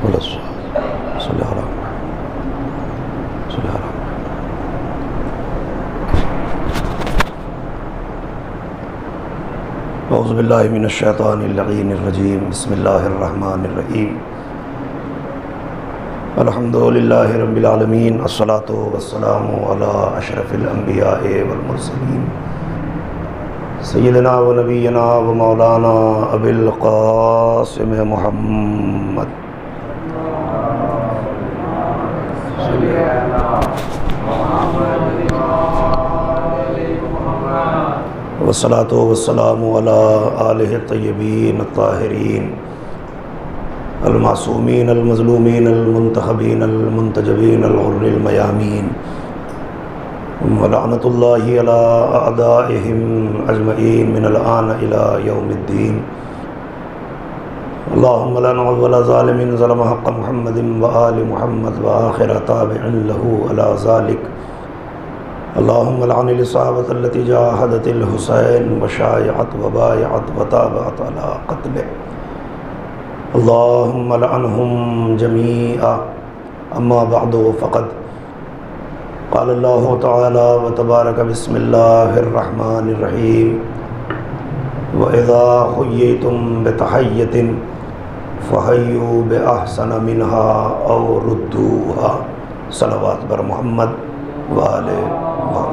صلی اللہ علیہ وسلم. اعوذ باللہ من الشیطان اللعین الرجیم. بسم اللہ الرحمن الرحیم. الحمد للہ رب العالمین. الصلاۃ والسلام علی اشرف الانبیاء والمرسلین سیدنا و نبینا و مولانا ابی القاسم محمد والصلاۃ والسلام علی آلہ الطیبین الطاہرین المعصومین المظلومین المنتخبین المنتجبین الغر المیامین ولعنۃ اللہ علی اعدائہم اجمعین من الآن الی یوم الدین. اللہم لا نعوذ ولا ظالم ظلم حق محمد وآل محمد وآخر تابع له علی ذلک. اللہم لعن الصحابۃ التی جاہدت الحسین وشایعت وبایعت وتابعت علی قتلہ. اللہم لعنہم جمیعا. اما بعد فقد قال اللہ تعالی وتبارک بسم اللہ الرحمن الرحیم. وَإِذَا حُيِّيتُم بِتَحِيَّةٍ فَحَيُّوا بِأَحْسَنَ مِنْهَا أَوْ رُدُّوهَا. صلوات بر محمد وآل محمد.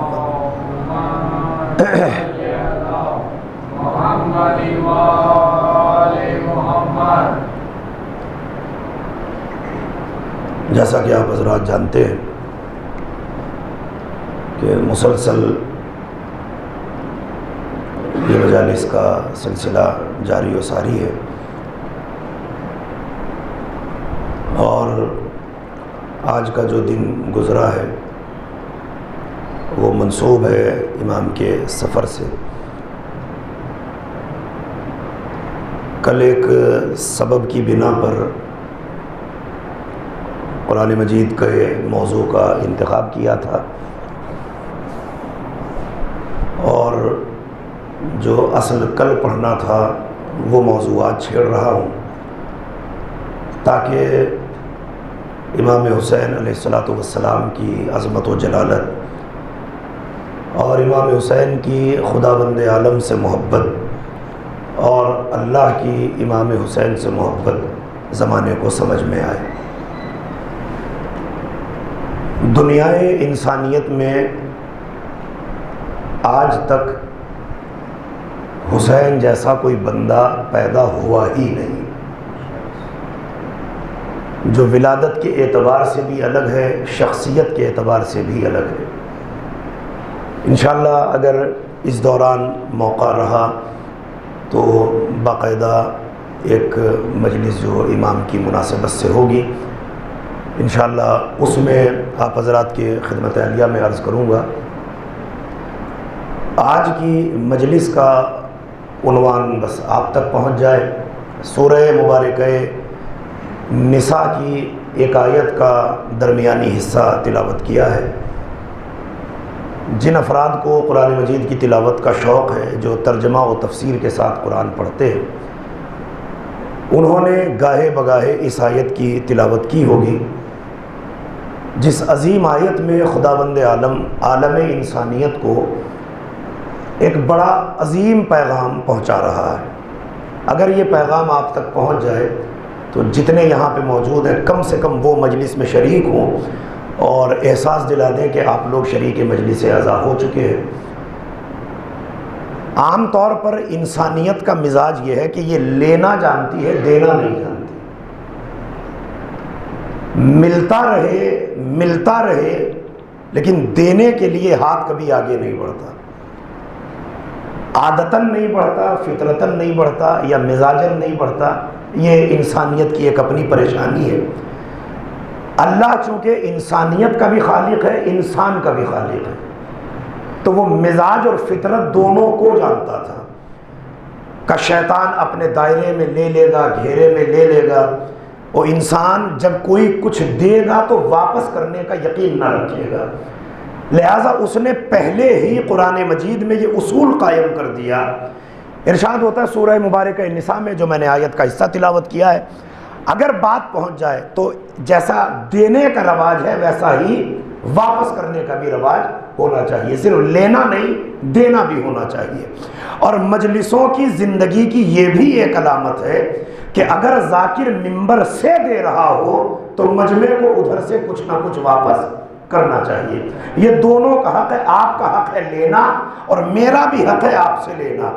جیسا کہ آپ حضرات جانتے ہیں کہ مسلسل یہ مجالس کا سلسلہ جاری و ساری ہے، اور آج کا جو دن گزرا ہے وہ منسوب ہے امام کے سفر سے. کل ایک سبب کی بنا پر قرآن مجید کے موضوع کا انتخاب کیا تھا، اور جو اصل کل پڑھنا تھا وہ موضوعات چھیڑ رہا ہوں تاکہ امام حسین علیہ السلام کی عظمت و جلالت اور امام حسین کی خداوند عالم سے محبت اور اللہ کی امام حسین سے محبت زمانے کو سمجھ میں آئے. دنیائے انسانیت میں آج تک حسین جیسا کوئی بندہ پیدا ہوا ہی نہیں، جو ولادت کے اعتبار سے بھی الگ ہے، شخصیت کے اعتبار سے بھی الگ ہے. انشاءاللہ اگر اس دوران موقع رہا تو باقاعدہ ایک مجلس جو امام کی مناسبت سے ہوگی انشاءاللہ اس میں آپ حضرات کے خدمت عالیہ میں عرض کروں گا. آج کی مجلس کا عنوان بس آپ تک پہنچ جائے. سورہ مبارکہ نساء کی ایک آیت کا درمیانی حصہ تلاوت کیا ہے. جن افراد کو قرآن مجید کی تلاوت کا شوق ہے، جو ترجمہ و تفسیر کے ساتھ قرآن پڑھتے ہیں، انہوں نے گاہے بگاہے اس آیت کی تلاوت کی ہوگی، جس عظیم آیت میں خداوند عالم انسانیت کو ایک بڑا عظیم پیغام پہنچا رہا ہے. اگر یہ پیغام آپ تک پہنچ جائے تو جتنے یہاں پہ موجود ہیں کم سے کم وہ مجلس میں شریک ہوں اور احساس دلا دیں کہ آپ لوگ شریک مجلس اعضا ہو چکے ہیں. عام طور پر انسانیت کا مزاج یہ ہے کہ یہ لینا جانتی ہے، دینا نہیں جانتی. ملتا رہے لیکن دینے کے لیے ہاتھ کبھی آگے نہیں بڑھتا. عادتاً نہیں بڑھتا، فطرتاً نہیں بڑھتا، یا مزاجاً نہیں بڑھتا. یہ انسانیت کی ایک اپنی پریشانی ہے. اللہ چونکہ انسانیت کا بھی خالق ہے، انسان کا بھی خالق ہے، تو وہ مزاج اور فطرت دونوں کو جانتا تھا کہ شیطان اپنے دائرے میں لے لے گا، گھیرے میں لے لے گا، اور انسان جب کوئی کچھ دے گا تو واپس کرنے کا یقین نہ رکھے گا. لہٰذا اس نے پہلے ہی قرآن مجید میں یہ اصول قائم کر دیا. ارشاد ہوتا ہے سورہ مبارکہ نساء میں، جو میں نے آیت کا حصہ تلاوت کیا ہے، اگر بات پہنچ جائے تو جیسا دینے کا رواج ہے ویسا ہی واپس کرنے کا بھی رواج ہونا چاہیے، صرف لینا نہیں دینا بھی ہونا چاہیے۔ اور مجلسوں کی زندگی کی یہ بھی ایک علامت ہے کہ اگر ذاکر ممبر سے دے رہا ہو تو مجمع کو ادھر سے کچھ نہ کچھ واپس کرنا چاہیے۔ یہ دونوں کا حق ہے، آپ کا حق ہے لینا اور میرا بھی حق ہے آپ سے لینا۔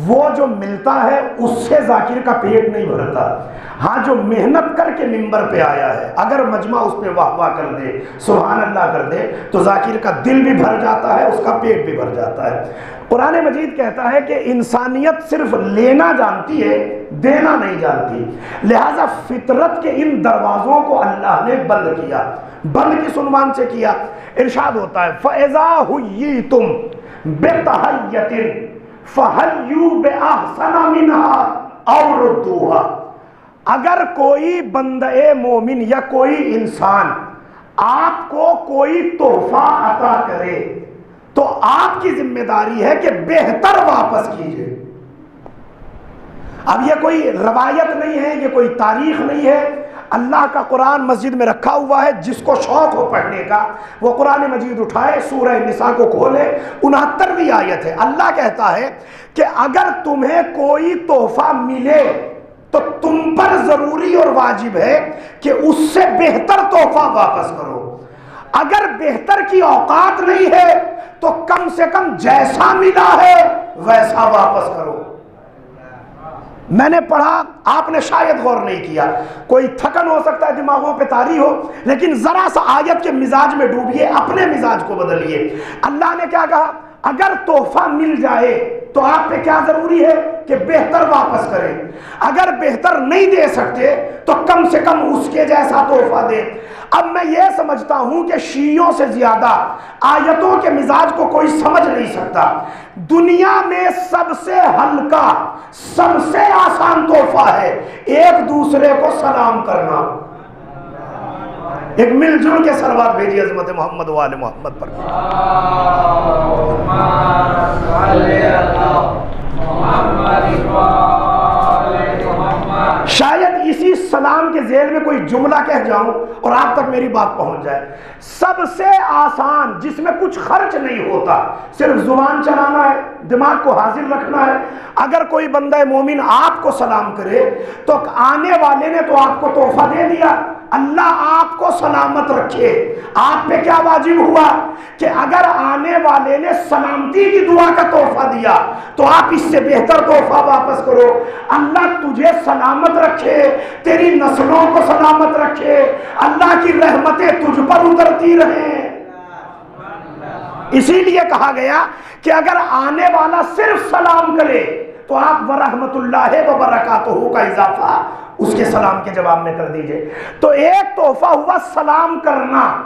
وہ جو ملتا ہے اس سے ذاکر کا پیٹ نہیں بھرتا، ہاں جو محنت کر کے ممبر پہ آیا ہے اگر مجمع اس پہ واہ واہ کر دے، سبحان اللہ کر دے، تو ذاکر کا دل بھی بھر جاتا ہے، اس کا پیٹ بھی بھر جاتا ہے۔ قرآن مجید کہتا ہے کہ انسانیت صرف لینا جانتی ہے، دینا نہیں جانتی، لہذا فطرت کے ان دروازوں کو اللہ نے بند کیا۔ بند کس عنوان سے کیا؟ ارشاد ہوتا ہے فَإِذَا حُيِّيتُم بِتَحِيَّةٍ فَحَيُّوا بِأَحْسَنَ مِنْهَا أَوْ رُدُّوهَا، اگر کوئی بندہ مومن یا کوئی انسان آپ کو کوئی تحفہ عطا کرے تو آپ کی ذمہ داری ہے کہ بہتر واپس کیجئے۔ اب یہ کوئی روایت نہیں ہے، یہ کوئی تاریخ نہیں ہے، اللہ کا قرآن مسجد میں رکھا ہوا ہے، جس کو شوق ہو پڑھنے کا وہ قرآن مجید اٹھائے، سورہ نساء کو کھولے، 69ویں آیت ہے۔ اللہ کہتا ہے کہ اگر تمہیں کوئی تحفہ ملے تو تم پر ضروری اور واجب ہے کہ اس سے بہتر تحفہ واپس کرو۔ اگر بہتر کی اوقات نہیں ہے تو کم سے کم جیسا ملا ہے ویسا واپس کرو۔ میں نے پڑھا، آپ نے شاید غور نہیں کیا، کوئی تھکن ہو سکتا ہے دماغوں پہ طاری ہو، لیکن ذرا سا آیت کے مزاج میں ڈوبیے، اپنے مزاج کو بدلیے۔ اللہ نے کیا کہا؟ اگر تحفہ مل جائے تو آپ پہ کیا ضروری ہے کہ بہتر واپس کریں، اگر بہتر نہیں دے سکتے تو کم سے کم اس کے جیسا تحفہ دیں۔ اب میں یہ سمجھتا ہوں کہ شیعوں سے زیادہ آیتوں کے مزاج کو کوئی سمجھ نہیں سکتا۔ دنیا میں سب سے ہلکا، سب سے آسان تحفہ ہے ایک دوسرے کو سلام کرنا۔ ایک مل جل کے سلوات بھیجیے عظمت محمد و آل محمد پر۔ شاید اسی سلام کے ذیل میں کوئی جملہ کہہ جاؤں اور آپ تک میری بات پہنچ جائے۔ سب سے آسان، جس میں کچھ خرچ نہیں ہوتا، صرف زبان چلانا ہے، دماغ کو حاضر رکھنا ہے۔ اگر کوئی بندہ مومن آپ کو سلام کرے تو آنے والے نے تو آپ کو تحفہ دے دیا، اللہ آپ کو سلامت رکھے۔ آپ پہ کیا واجب ہوا کہ اگر آنے والے نے سلامتی کی دعا کا تحفہ دیا تو آپ اس سے بہتر تحفہ واپس کرو۔ اللہ تجھے سلامت رکھے، تیری نسلوں کو سلامت رکھے، اللہ کی رحمتیں تجھ پر اترتی رہیں۔ اسی لیے کہا گیا کہ اگر آنے والا صرف سلام کرے تو آپ ورحمت اللہ وبرکاتہ کا اضافہ اس کے سلام کے جواب میں کر دیجئے۔ تو ایک تحفہ ہوا سلام کرنا،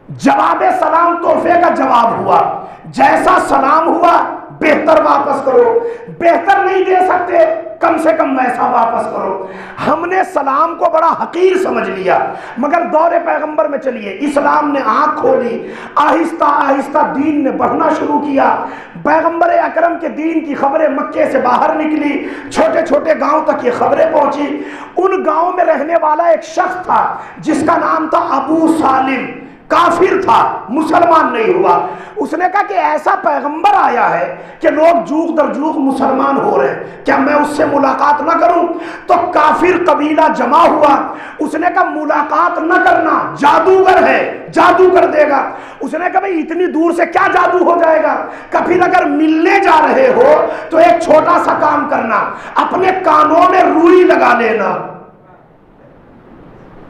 جواب سلام تحفے کا جواب ہوا، جیسا سلام ہوا بہتر واپس کرو، بہتر نہیں دے سکتے کم سے کم ویسا واپس کرو۔ ہم نے سلام کو بڑا حقیر سمجھ لیا، مگر دور پیغمبر میں چلیے، اسلام نے آنکھ کھولی، آہستہ آہستہ دین نے بڑھنا شروع کیا۔ پیغمبر اکرم کے دین کی خبریں مکے سے باہر نکلی، چھوٹے چھوٹے گاؤں تک یہ خبریں پہنچی۔ ان گاؤں میں رہنے والا ایک شخص تھا جس کا نام تھا ابو سالم، کافر تھا، مسلمان نہیں ہوا۔ اس نے کہا کہ ایسا پیغمبر آیا ہے کہ لوگ جوق در جوق مسلمان ہو رہے ہیں، کیا میں اس سے ملاقات نہ کروں؟ تو کافر قبیلہ جمع ہوا۔ اس نے کہا ملاقات نہ کرنا، جادوگر ہے، جادو کر دے گا۔ اس نے کہا بھئی اتنی دور سے کیا جادو ہو جائے گا؟ کہ پھر اگر ملنے جا رہے ہو تو ایک چھوٹا سا کام کرنا، اپنے کانوں میں روئی لگا لینا،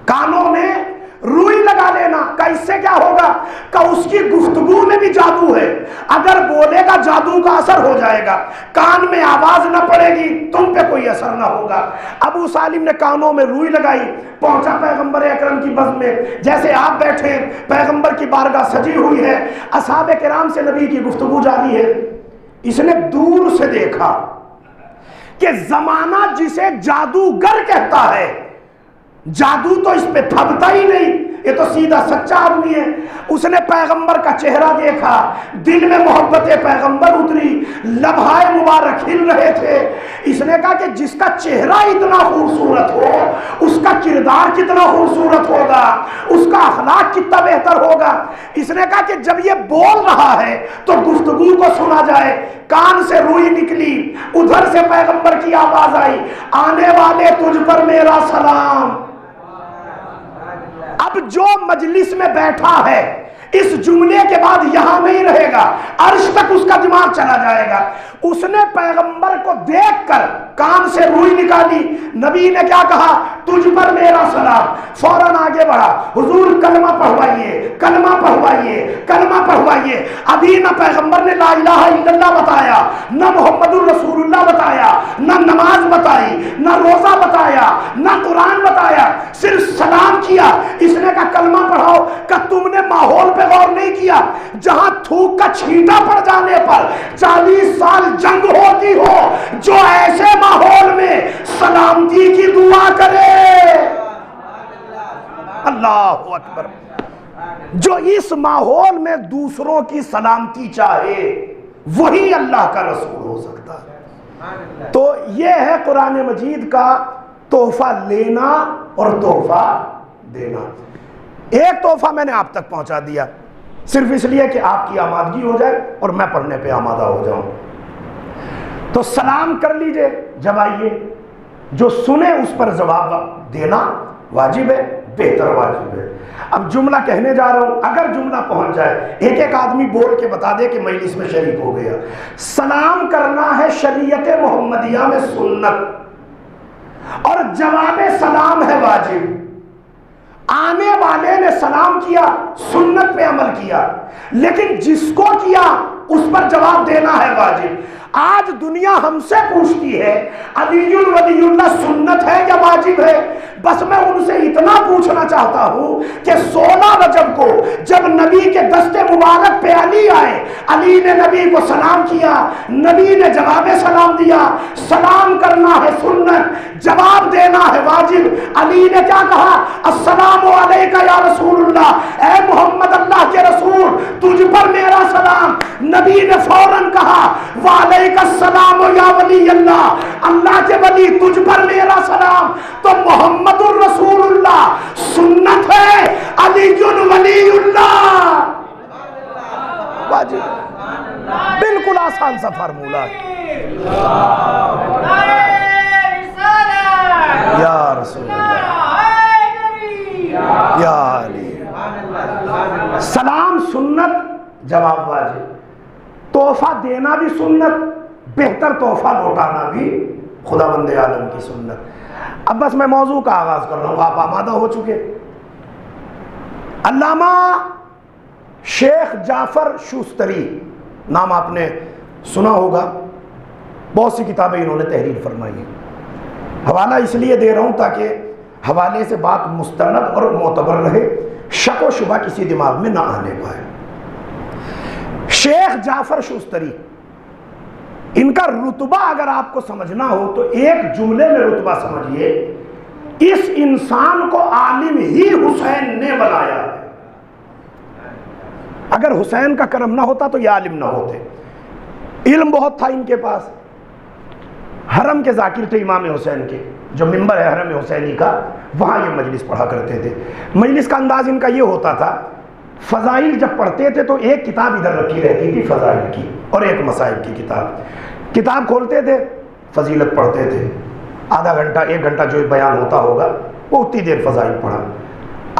کانوں میں روئی لگا لینا۔ کہ اس سے کیا ہوگا؟ کہ اس کی گفتگو میں بھی جادو ہے، اگر بولے گا جادو کا اثر ہو جائے گا، کان میں آواز نہ پڑے گی، تم پہ کوئی اثر نہ ہوگا۔ ابو سالم نے کانوں میں روئی لگائی، پہنچا پیغمبر اکرم کی بزم میں، جیسے آپ بیٹھے ہیں، پیغمبر کی بارگاہ سجی ہوئی ہے، اصحاب کرام سے نبی کی گفتگو جاری ہے۔ اس نے دور سے دیکھا کہ زمانہ جسے جادوگر کہتا ہے، جادو تو اس پہ تھبتا ہی نہیں، یہ تو سیدھا سچا آدمی ہے۔ اس نے پیغمبر کا چہرہ دیکھا، دل میں محبت پیغمبر اتری، لبھائے مبارک ہل رہے تھے۔ اس نے کہا کہ جس کا چہرہ اتنا خوبصورت ہو اس کا کردار کتنا خوبصورت ہوگا، اس کا اخلاق کتنا بہتر ہوگا۔ اس نے کہا کہ جب یہ بول رہا ہے تو گفتگو کو سنا جائے۔ کان سے روئی نکلی، ادھر سے پیغمبر کی آواز آئی، آنے والے تجھ پر میرا سلام۔ اب جو مجلس میں بیٹھا ہے اس جملے کے بعد یہاں نہیں رہے گا، عرش تک اس کا دماغ چلا جائے گا۔ اس نے پیغمبر کو دیکھ کر کان سے روئی نکالی، نبی نے کیا کہا؟ تجھ پر میرا سلام۔ فوراً آگے بڑھا، حضور کلمہ پڑھوائیے، کلمہ پڑھوائیے، کلمہ پڑھوائیے۔ ابھی نہ پیغمبر نے لا الہ الا اللہ بتایا، نہ محمد الرسول اللہ بتایا، نہ نماز بتائی، نہ روزہ بتایا، نہ قرآن بتایا، صرف سلام کیا۔ اس نے کہا کلمہ پڑھاؤ۔ کہ تم نے ماحول پہ غور نہیں کیا؟ جہاں تھوک کا چھینٹا پڑ جانے پر 40 سال جنگ ہوتی ہو، جو ایسے ماحول میں سلامتی کی دعا کرے، اللہ اکبر، جو اس ماحول میں دوسروں کی سلامتی چاہے وہی اللہ کا رسول ہو سکتا ہے۔ تو یہ ہے قرآن مجید کا تحفہ لینا اور تحفہ دینا۔ ایک تحفہ میں نے آپ تک پہنچا دیا صرف اس لیے کہ آپ کی آمادگی ہو جائے اور میں پڑھنے پہ آمادہ ہو جاؤں۔ تو سلام کر لیجئے جب آئیے، جو سنے اس پر جواب دینا واجب ہے، بہتر واجب ہے۔ اب جملہ کہنے جا رہا ہوں، اگر جملہ پہنچ جائے، ایک ایک آدمی بول کے بتا دے کہ مجلس میں شریک ہو گیا۔ سلام کرنا ہے شریعت محمدیہ میں سنت، اور جواب سلام ہے واجب۔ آنے والے نے سلام کیا، سنت پہ عمل کیا، لیکن جس کو کیا اس پر جواب دینا ہے واجب۔ آج دنیا ہم سے پوچھتی ہے علی ولی اللہ سنت ہے یا واجب ہے؟ بس میں ان سے اتنا پوچھنا چاہتا ہوں کہ 16 رجب کو جب نبی کے دست مبارک پہ علی آئے، علی نے نبی کو سلام کیا، نبی نے جواب سلام دیا۔ سلام کرنا ہے سنت، جواب دینا ہے واجب۔ علی نے کیا کہا؟ السلام علیکہ یا رسول اللہ، اے محمد اللہ کے رسول تجھ پر میرا سلام۔ نبی نے فوراً کہا وعلیکہ السلام یا ولی اللہ، اللہ کے ولی تجھ پر میرا سلام۔ تو محمد الرسول اللہ سنت ہے، علی ولی اللہ واجب۔ بالکل آسان سا فارمولہ ہے۔ یا رسول اللہ، یا علی۔ سلام سنت، جواب واجب۔ تحفہ دینا بھی سنت، بہتر تحفہ لوٹانا بھی خداوند عالم کی سنت۔ اب بس میں موضوع کا آغاز کر رہا ہوں، آپ آمادہ ہو چکے۔ علامہ شیخ جعفر شوستری، نام آپ نے سنا ہوگا، بہت سی کتابیں انہوں نے تحریر فرمائی ہیں۔ حوالہ اس لیے دے رہا ہوں تاکہ حوالے سے بات مستند اور معتبر رہے، شک و شبہ کسی دماغ میں نہ آنے پائے۔ شیخ جعفر شوستری، ان کا رتبہ اگر آپ کو سمجھنا ہو تو ایک جملے میں رتبہ سمجھیے، اس انسان کو عالم ہی حسین نے بنایا ہے۔ اگر حسین کا کرم نہ ہوتا تو یہ عالم نہ ہوتے۔ علم بہت تھا ان کے پاس، حرم کے ذاکر تھے امام حسین کے، جو ممبر ہے حرم حسینی کا، وہاں یہ مجلس پڑھا کرتے تھے۔ مجلس کا انداز ان کا یہ ہوتا تھا، فضائل جب پڑھتے تھے تو ایک کتاب ادھر رکھی رہتی تھی فضائل کی، اور ایک مصائب کی کتاب کھولتے تھے، فضیلت پڑھتے تھے، آدھا گھنٹہ 1 گھنٹہ جو بیان ہوتا ہوگا وہ اتنی دیر فضائل پڑھا،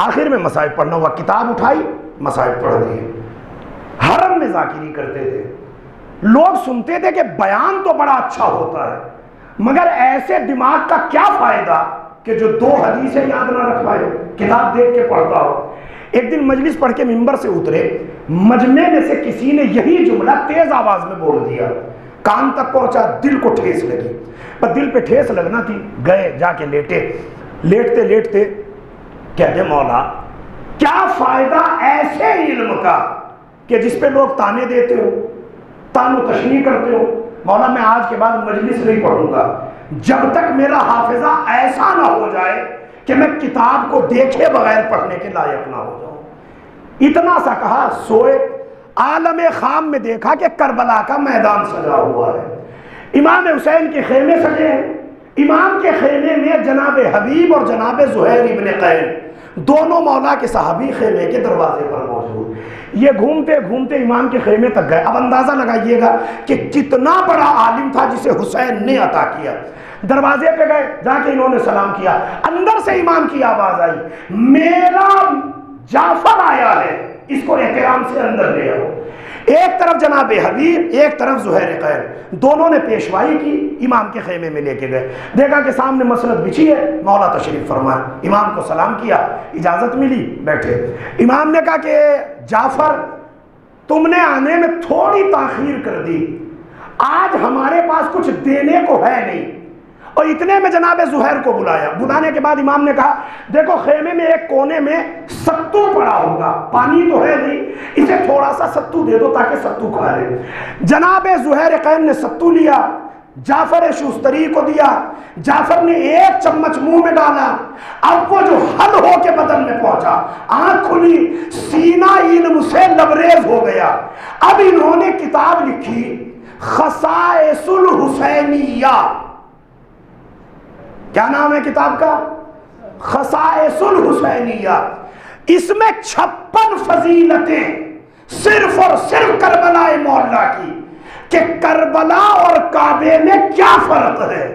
آخر میں مصائب پڑھنا ہوا، کتاب اٹھائی مصائب پڑھ دیے۔ حرم میں ذاکری کرتے تھے، لوگ سنتے تھے کہ بیان تو بڑا اچھا ہوتا ہے، مگر ایسے دماغ کا کیا فائدہ کہ جو 2 حدیثیں یاد نہ رکھ پائے، کتاب دیکھ کے پڑھتا ہو۔ ایک دن مجلس پڑھ کے ممبر سے اترے، مجمع میں سے کسی نے یہی جملہ تیز آواز میں بول دیا، کان تک پہنچا، دل کو ٹھیس لگی۔ پر دل پہ ٹھیس لگنا تھی، گئے جا کے لیٹے، لیٹتے لیٹتے کہتے مولا کیا فائدہ ایسے علم کا کہ جس پہ لوگ تانے دیتے ہو، تان و تشنیع کرتے ہو، مولا میں آج کے بعد مجلس نہیں پڑھوں گا جب تک میرا حافظہ ایسا نہ ہو جائے کہ میں کتاب کو دیکھے بغیر پڑھنے کے لائق نہ ہو جاؤں۔ اتنا سا کہا، سوئے۔ عالم خام میں دیکھا کہ کربلا کا میدان سجا ہوا ہے، امام حسین کے خیمے سجے ہیں، امام کے خیمے میں جناب حبیب اور جناب زہیر ابن قین دونوں مولا کے صحابی خیمے کے دروازے پر موجود، یہ گھومتے گھومتے امام کے خیمے تک گئے۔ اب اندازہ لگائیے گا کہ کتنا بڑا عالم تھا جسے حسین نے عطا کیا۔ دروازے پہ گئے، جا کے انہوں نے سلام کیا، اندر سے امام کی آواز آئی، میرا جعفر آیا ہے، اس کو احترام سے اندر لے آؤ۔ ایک طرف جناب حبیب، ایک طرف زہیر قین، دونوں نے پیشوائی کی، امام کے خیمے میں لے کے گئے، دیکھا کہ سامنے مسند بچھی ہے، مولا تشریف فرمائے، امام کو سلام کیا، اجازت ملی، بیٹھے۔ امام نے کہا کہ جعفر تم نے آنے میں تھوڑی تاخیر کر دی، آج ہمارے پاس کچھ دینے کو ہے نہیں۔ اور اتنے میں جناب زہیر کو بلایا، بلانے کے بعد امام نے کہا دیکھو خیمے میں ایک کونے میں ستو پڑا ہوگا، پانی تو ہے نہیں، اسے تھوڑا سا ستو دے دو تاکہ ستو کھا لے۔ جناب زہیر قین نے ستو لیا، جعفر شوستری کو دیا، جعفر نے ایک چمچ منہ میں ڈالا، اب وہ جو حل ہو کے بدن میں پہنچا، آنکھ کھلی، سینہ علم سے لبریز ہو گیا۔ اب انہوں نے کتاب لکھی خصائص الحسینیہ، کیا نام ہے کتاب کا؟ خصائص الحسینیہ۔ اس میں 56 فضیلتیں صرف اور صرف کربلا مولا کی، کہ کربلا اور کعبے میں کیا فرق ہے۔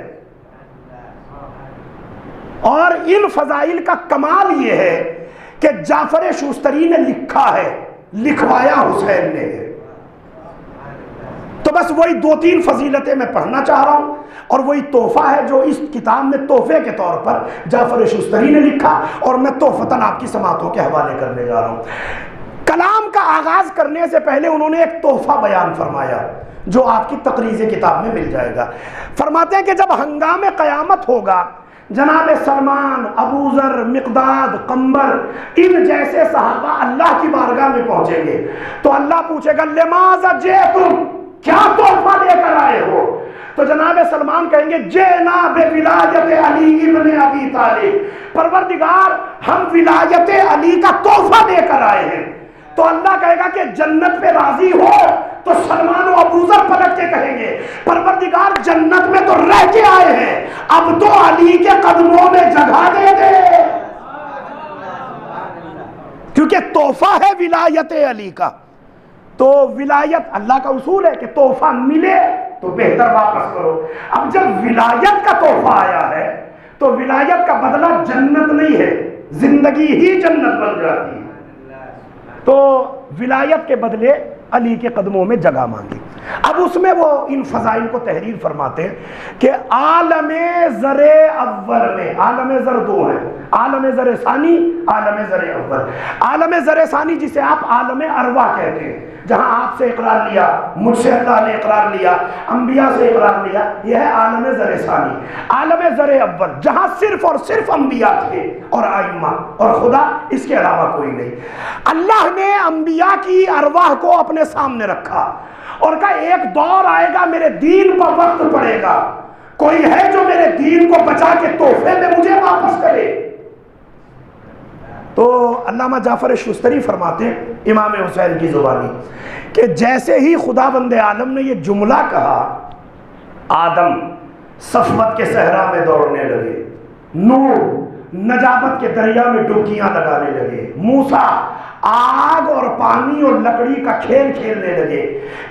اور ان فضائل کا کمال یہ ہے کہ جعفر شوستری نے لکھا ہے، لکھوایا حسین نے ہے۔ تو بس وہی 2-3 فضیلتیں میں پڑھنا چاہ رہا ہوں، اور وہی تحفہ ہے جو اس کتاب میں تحفے کے طور پر جعفر شوستری نے لکھا، اور میں تحفتاً آپ کی سماعتوں کے حوالے کرنے جا رہا ہوں۔ کلام کا آغاز کرنے سے پہلے انہوں نے ایک تحفہ بیان فرمایا جو آپ کی تقریض کتاب میں مل جائے گا۔ فرماتے ہیں کہ جب ہنگام قیامت ہوگا، جناب سلمان، ابو ذر، مقداد، قمبر، ان جیسے صحابہ اللہ کی بارگاہ میں پہنچیں گے تو اللہ پوچھے گا لماذا جئتم، کیا تحفہ لے کر آئے ہو؟ تو جناب سلمان کہیں گے جئنا بولایت علی ابن ابی طالب، پروردگار ہم ولایت علی کا تحفہ لے کر آئے ہیں۔ تو اللہ کہے گا کہ جنت پہ راضی ہو؟ تو سلمان و ابو ذر پلٹ کے کہیں گے پروردگار جنت میں تو رہ کے آئے ہیں، اب تو علی کے قدموں میں جگہ دے دے، کیونکہ تحفہ ہے ولایت علی کا۔ تو ولایت اللہ کا اصول ہے کہ تحفہ ملے تو بہتر واپس کرو۔ اب جب ولایت کا تحفہ آیا ہے تو ولایت کا بدلہ جنت نہیں ہے، زندگی ہی جنت بن جاتی ہے۔ تو ولایت کے بدلے علی کے قدموں میں جگہ مانگی۔ اب اس میں وہ ان فضائل کو تحریر فرماتے ہیں کہ عالم زر اول میں، عالم زر 2 ہیں، عالم زر ثانی، عالم زر اول۔ عالم زر ثانی جسے آپ عالم ارواح کہتے ہیں، جہاں آپ سے اقرار لیا، مجھ سے اللہ نے اقرار لیا، انبیاء سے اقرار لیا، یہ ہے عالم زر ثانی۔ عالم زر اول جہاں صرف اور صرف انبیاء تھے اور ائمہ اور خدا، اس کے علاوہ کوئی نہیں۔ اللہ نے انبیاء کی ارواح کو اپنے سامنے رکھا اور کہا ایک دور آئے گا میرے دین پر وقت پڑے گا، کوئی ہے جو میرے دین کو بچا کے تحفے میں مجھے واپس کرے۔ تو علامہ جعفر شوستری فرماتے ہیں امام حسین کی زبانی کہ جیسے ہی خداوند عالم نے یہ جملہ کہا، آدم صفوت کے صحرا میں دوڑنے لگے، نوح نجابت کے دریا میں ڈبکیاں لگانے لگے، موسیٰ آگ اور پانی اور لکڑی کا کھیل کھیلنے لگے،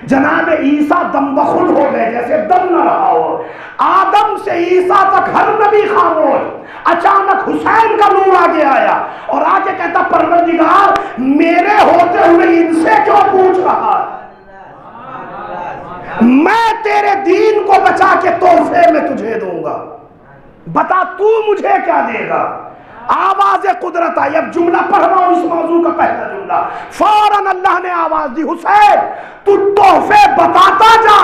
جناب عیسیٰ دم بخود ہو گئے جیسے دم نہ رہا ہو، آدم سے عیسیٰ تک ہر نبی خاموش۔ اچانک حسین کا نور آگے آیا اور آگے کہتا پروردگار میرے ہوتے ہوئے ان سے کیوں پوچھ رہا ہے؟ میں تیرے دین کو بچا کے تحفے میں تجھے دوں گا، بتا تو مجھے کیا دے گا؟ آواز قدرت آئی۔ اب جملہ پڑھ رہا ہوں اس موضوع کا پہلا جملہ، فوراً اللہ نے آواز دی حسین تو تحفے بتاتا جا،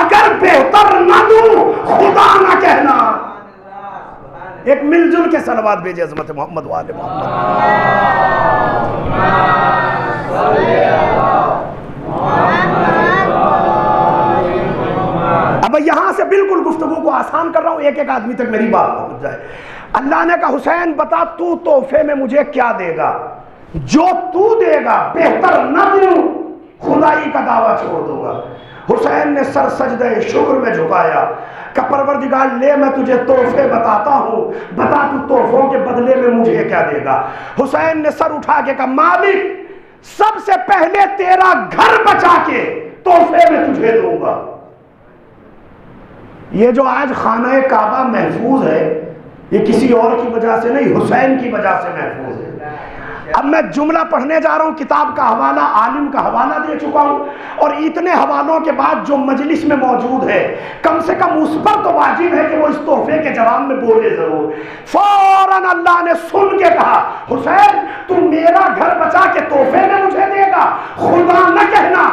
اگر بہتر نہ دوں خدا نہ کہنا۔ ایک مل جل کے صلوات بھیجے عظمت محمد والے محمد۔ اب یہاں سے بالکل گفتگو کو آسان کر رہا ہوں، ایک ایک آدمی تک میری بات پہنچ جائے۔ اللہ نے کہا حسین بتا تو تحفے میں مجھے کیا دے گا؟ جو تو دے گا بہتر نہ دوں خدائی کا دعویٰ چھوڑ دوں گا۔ حسین نے سر سجدہ شکر میں جھکایا، کہ پروردگار لے میں تجھے تحفے بتاتا ہوں، بتا تو تحفوں کے بدلے میں مجھے کیا دے گا؟ حسین نے سر اٹھا کے کہا مالک سب سے پہلے تیرا گھر بچا کے تحفے میں تجھے دوں گا۔ یہ جو آج خانہ کعبہ محفوظ ہے یہ کسی اور کی وجہ سے نہیں، حسین کی وجہ سے محفوظ ہے۔ اب میں جملہ پڑھنے جا رہا ہوں، کتاب کا حوالہ، عالم کا حوالہ دے چکا ہوں، اور اتنے حوالوں کے بعد جو مجلس میں موجود ہے کم سے کم اس پر تو واجب ہے کہ وہ اس تحفے کے جواب میں بولے ضرور۔ فوراً اللہ نے سن کے کہا حسین تو میرا گھر بچا کے تحفے میں مجھے دے گا؟ خدا نہ کہنا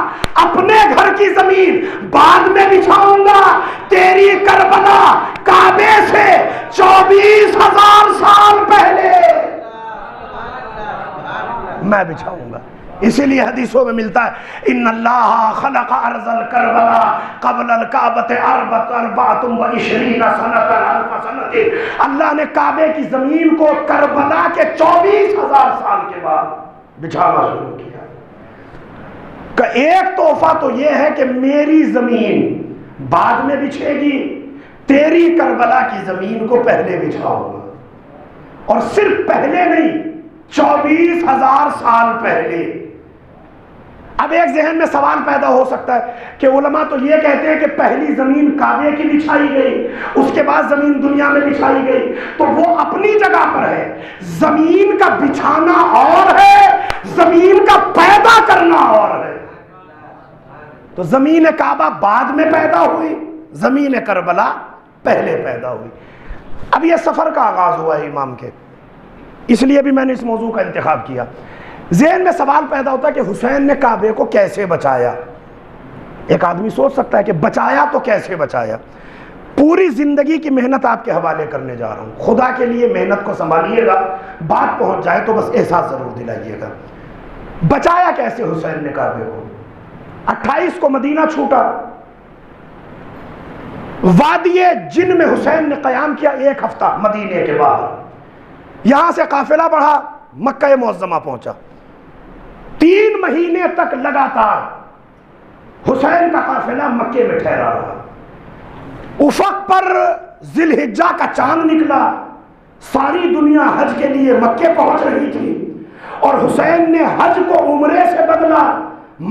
اپنے گھر کی زمین بعد میں بچھاؤں گا، تیری کربلا کعبے سے 24,000 سال پہلے میں بچھاؤں گا۔ اسی لیے حدیثوں میں ملتا ہے ان اللہ خلق ارض الکربلا قبل الکعبۃ 24 سنۃ، اللہ نے کعبے کی زمین کو کربلا کے 24,000 سال کے بعد بچھانا شروع کیا۔ کہ ایک تحفہ تو یہ ہے کہ میری زمین بعد میں بچھے گی، تیری کربلا کی زمین کو پہلے بچھاؤں گا، اور صرف پہلے نہیں 24,000 سال پہلے۔ اب ایک ذہن میں سوال پیدا ہو سکتا ہے کہ علماء تو یہ کہتے ہیں کہ پہلی زمین کعبے کی بچھائی گئی، اس کے بعد زمین دنیا میں بچھائی گئی، تو وہ اپنی جگہ پر ہے۔ زمین کا بچھانا اور ہے، زمین کا پیدا کرنا اور ہے۔ تو زمین کعبہ بعد میں پیدا ہوئی، زمین کربلا پہلے پیدا ہوئی۔ اب یہ سفر کا آغاز ہوا ہے امام کے، اس لیے بھی میں نے اس موضوع کا انتخاب کیا۔ ذہن میں سوال پیدا ہوتا ہے کہ حسین نے کعبے کو کیسے بچایا؟ ایک آدمی سوچ سکتا ہے کہ بچایا تو کیسے بچایا؟ پوری زندگی کی محنت آپ کے حوالے کرنے جا رہا ہوں، خدا کے لیے محنت کو سنبھالیے گا، بات پہنچ جائے تو بس احساس ضرور دلائیے گا۔ بچایا کیسے حسین نے کعبے کو؟ 28 کو مدینہ چھوٹا، وادی جن میں حسین نے قیام کیا 1 ہفتہ مدینے کے باہر، یہاں سے قافلہ بڑھا مکہ معظمہ پہنچا، 3 مہینے تک لگاتار حسین کا قافلہ مکے میں ٹھہرا رہا۔ افق پر ذی الحجہ کا چاند نکلا، ساری دنیا حج کے لیے مکے پہنچ رہی تھی، اور حسین نے حج کو عمرے سے بدلا،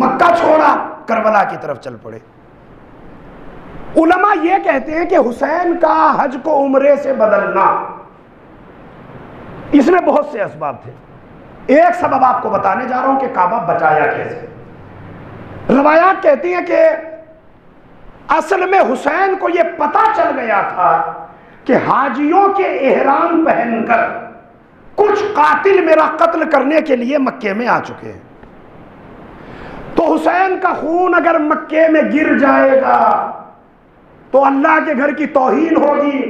مکہ چھوڑا، کربلا کی طرف چل پڑے۔ علماء یہ کہتے ہیں کہ حسین کا حج کو عمرے سے بدلنا اس میں بہت سے اسباب تھے۔ ایک سبب آپ کو بتانے جا رہا ہوں کہ کعبہ بچایا کیسے۔ روایات کہتی ہیں کہ اصل میں حسین کو یہ پتہ چل گیا تھا کہ حاجیوں کے احرام پہن کر کچھ قاتل میرا قتل کرنے کے لیے مکے میں آ چکے ہیں، تو حسین کا خون اگر مکے میں گر جائے گا تو اللہ کے گھر کی توہین ہوگی۔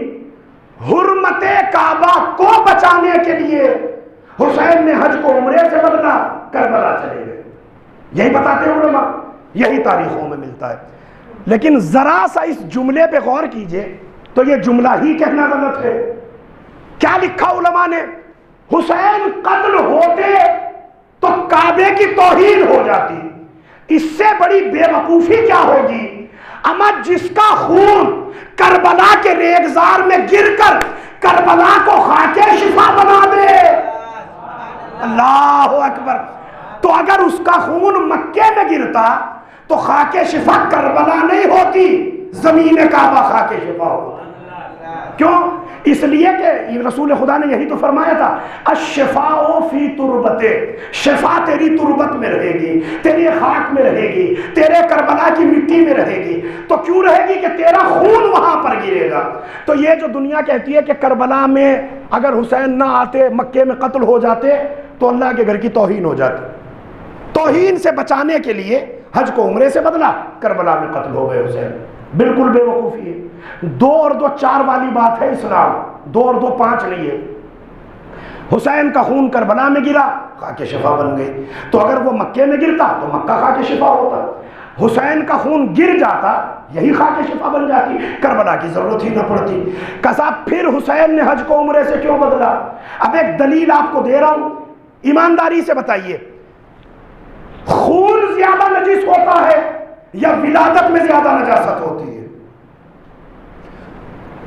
حرمت کعبہ کو بچانے کے لیے حسین نے حج کو عمرے سے بدلا، کربلا چلے گئے۔ یہی بتاتے ہیں علماء، یہی تاریخوں میں ملتا ہے۔ لیکن ذرا سا اس جملے پہ غور کیجئے تو یہ جملہ ہی کہنا غلط ہے۔ کیا لکھا علماء نے؟ حسین قتل ہوتے تو کعبے کی توہین ہو جاتی، اس سے بڑی بے وقوفی کیا ہوگی؟ اما جس کا خون کربلا کے ریگزار میں گر کر کربلا کو خاک شفا بنا دے، اللہ اکبر، تو اگر اس کا خون مکے میں گرتا تو خاک شفا کربلا نہیں ہوتی، زمین کعبہ خاک شفا ہوتا۔ کیوں؟ اس لیے کہ رسول خدا نے یہی تو فرمایا تھا، الشفاء فی تربتے، شفا تیری تربت میں رہے گی، تیری خاک میں رہے گی، تیرے کربلا کی مٹی میں رہے گی۔ تو کیوں رہے گی؟ کہ تیرا خون وہاں پر گرے گا۔ تو یہ جو دنیا کہتی ہے کہ کربلا میں اگر حسین نہ آتے، مکے میں قتل ہو جاتے تو اللہ کے گھر کی توہین ہو جاتی، توہین سے بچانے کے لیے حج کو عمرے سے بدلا، کربلا میں قتل ہو گئے حسین، بالکل بے وقوفی ہے۔ 2 اور 2 4 والی بات ہے اسلام، 2 اور 2 5 نہیں ہے۔ حسین کا خون کربلا میں گرا، خاک شفا بن گئی۔ تو اگر وہ مکے میں گرتا تو مکہ خاک شفا ہوتا، حسین کا خون گر جاتا یہی خاک شفا بن جاتی، کربلا کی ضرورت ہی نہ پڑتی۔ صاحب پھر حسین نے حج کو عمرے سے کیوں بدلا؟ اب ایک دلیل آپ کو دے رہا ہوں، ایمانداری سے بتائیے، خون زیادہ نجس ہوتا ہے یا ولادت میں زیادہ نجاست ہوتی ہے؟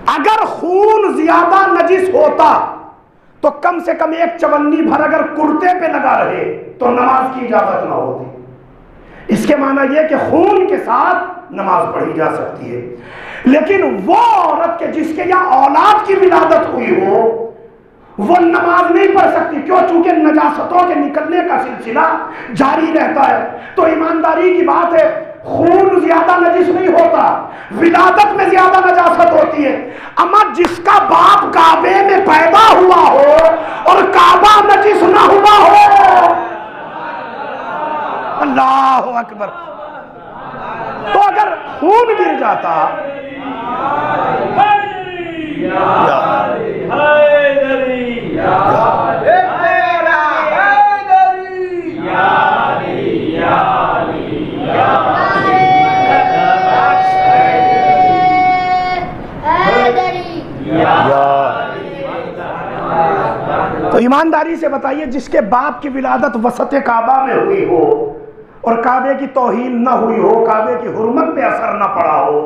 اگر خون زیادہ نجس ہوتا تو کم سے کم ایک چونی بھر اگر کرتے پہ لگا رہے تو نماز کی اجازت نہ ہوتی۔ اس کے معنی یہ کہ خون کے ساتھ نماز پڑھی جا سکتی ہے، لیکن وہ عورت کے جس کے یہاں اولاد کی ولادت ہوئی ہو وہ نماز نہیں پڑھ سکتی، کیوں؟ چونکہ نجاستوں کے نکلنے کا سلسلہ جاری رہتا ہے۔ تو ایمانداری کی بات ہے، خون زیادہ نجس نہیں ہوتا، ولادت میں زیادہ نجاست ہوتی ہے۔ اما جس کا باپ کعبے میں پیدا ہوا ہو اور کعبہ نجس نہ ہوا ہو، اللہ اکبر، تو اگر خون گر جاتا، تو ایمانداری سے بتائیے، جس کے باپ کی ولادت وسط کعبہ میں ہوئی ہو اور کعبے کی توہین نہ ہوئی ہو، کعبے کی حرمت پہ اثر نہ پڑا ہو،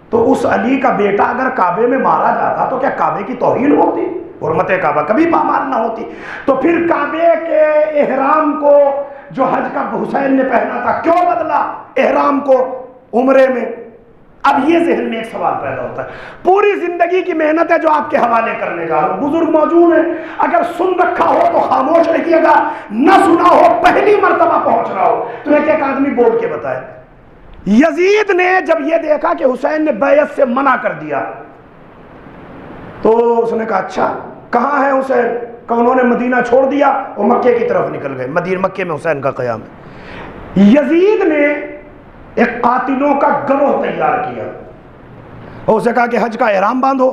تو اس علی کا بیٹا اگر کعبے میں مارا جاتا تو کیا کعبے کی توہین ہوتی؟ حرمت کعبہ کبھی پامال نہ ہوتی۔ تو پھر کعبے کے احرام کو جو حج کا حسین نے پہنا تھا کیوں بدلا احرام کو عمرے میں؟ اب یہ ذہن میں ایک سوال پیدا ہوتا ہے۔ پوری زندگی کی محنت ہے جو آپ کے حوالے کرنے جا رہا ہوں، بزرگ موجود ہیں، اگر سن رکھا ہو تو خاموش رہیے گا، نہ سنا ہو پہلی مرتبہ پہنچ رہا ہو تو ایک آدمی بول کے بتائے۔ یزید نے جب یہ دیکھا کہ حسین نے بیعت سے منع کر دیا تو اس نے کہا اچھا کہاں ہے حسین؟ کہ انہوں نے مدینہ چھوڑ دیا اور مکے کی طرف نکل گئے، مکے میں حسین کا قیام ہے۔ یزید نے ایک قاتلوں کا گروہ تیار کیا اور اسے کہا کہ حج کا احرام باندھو،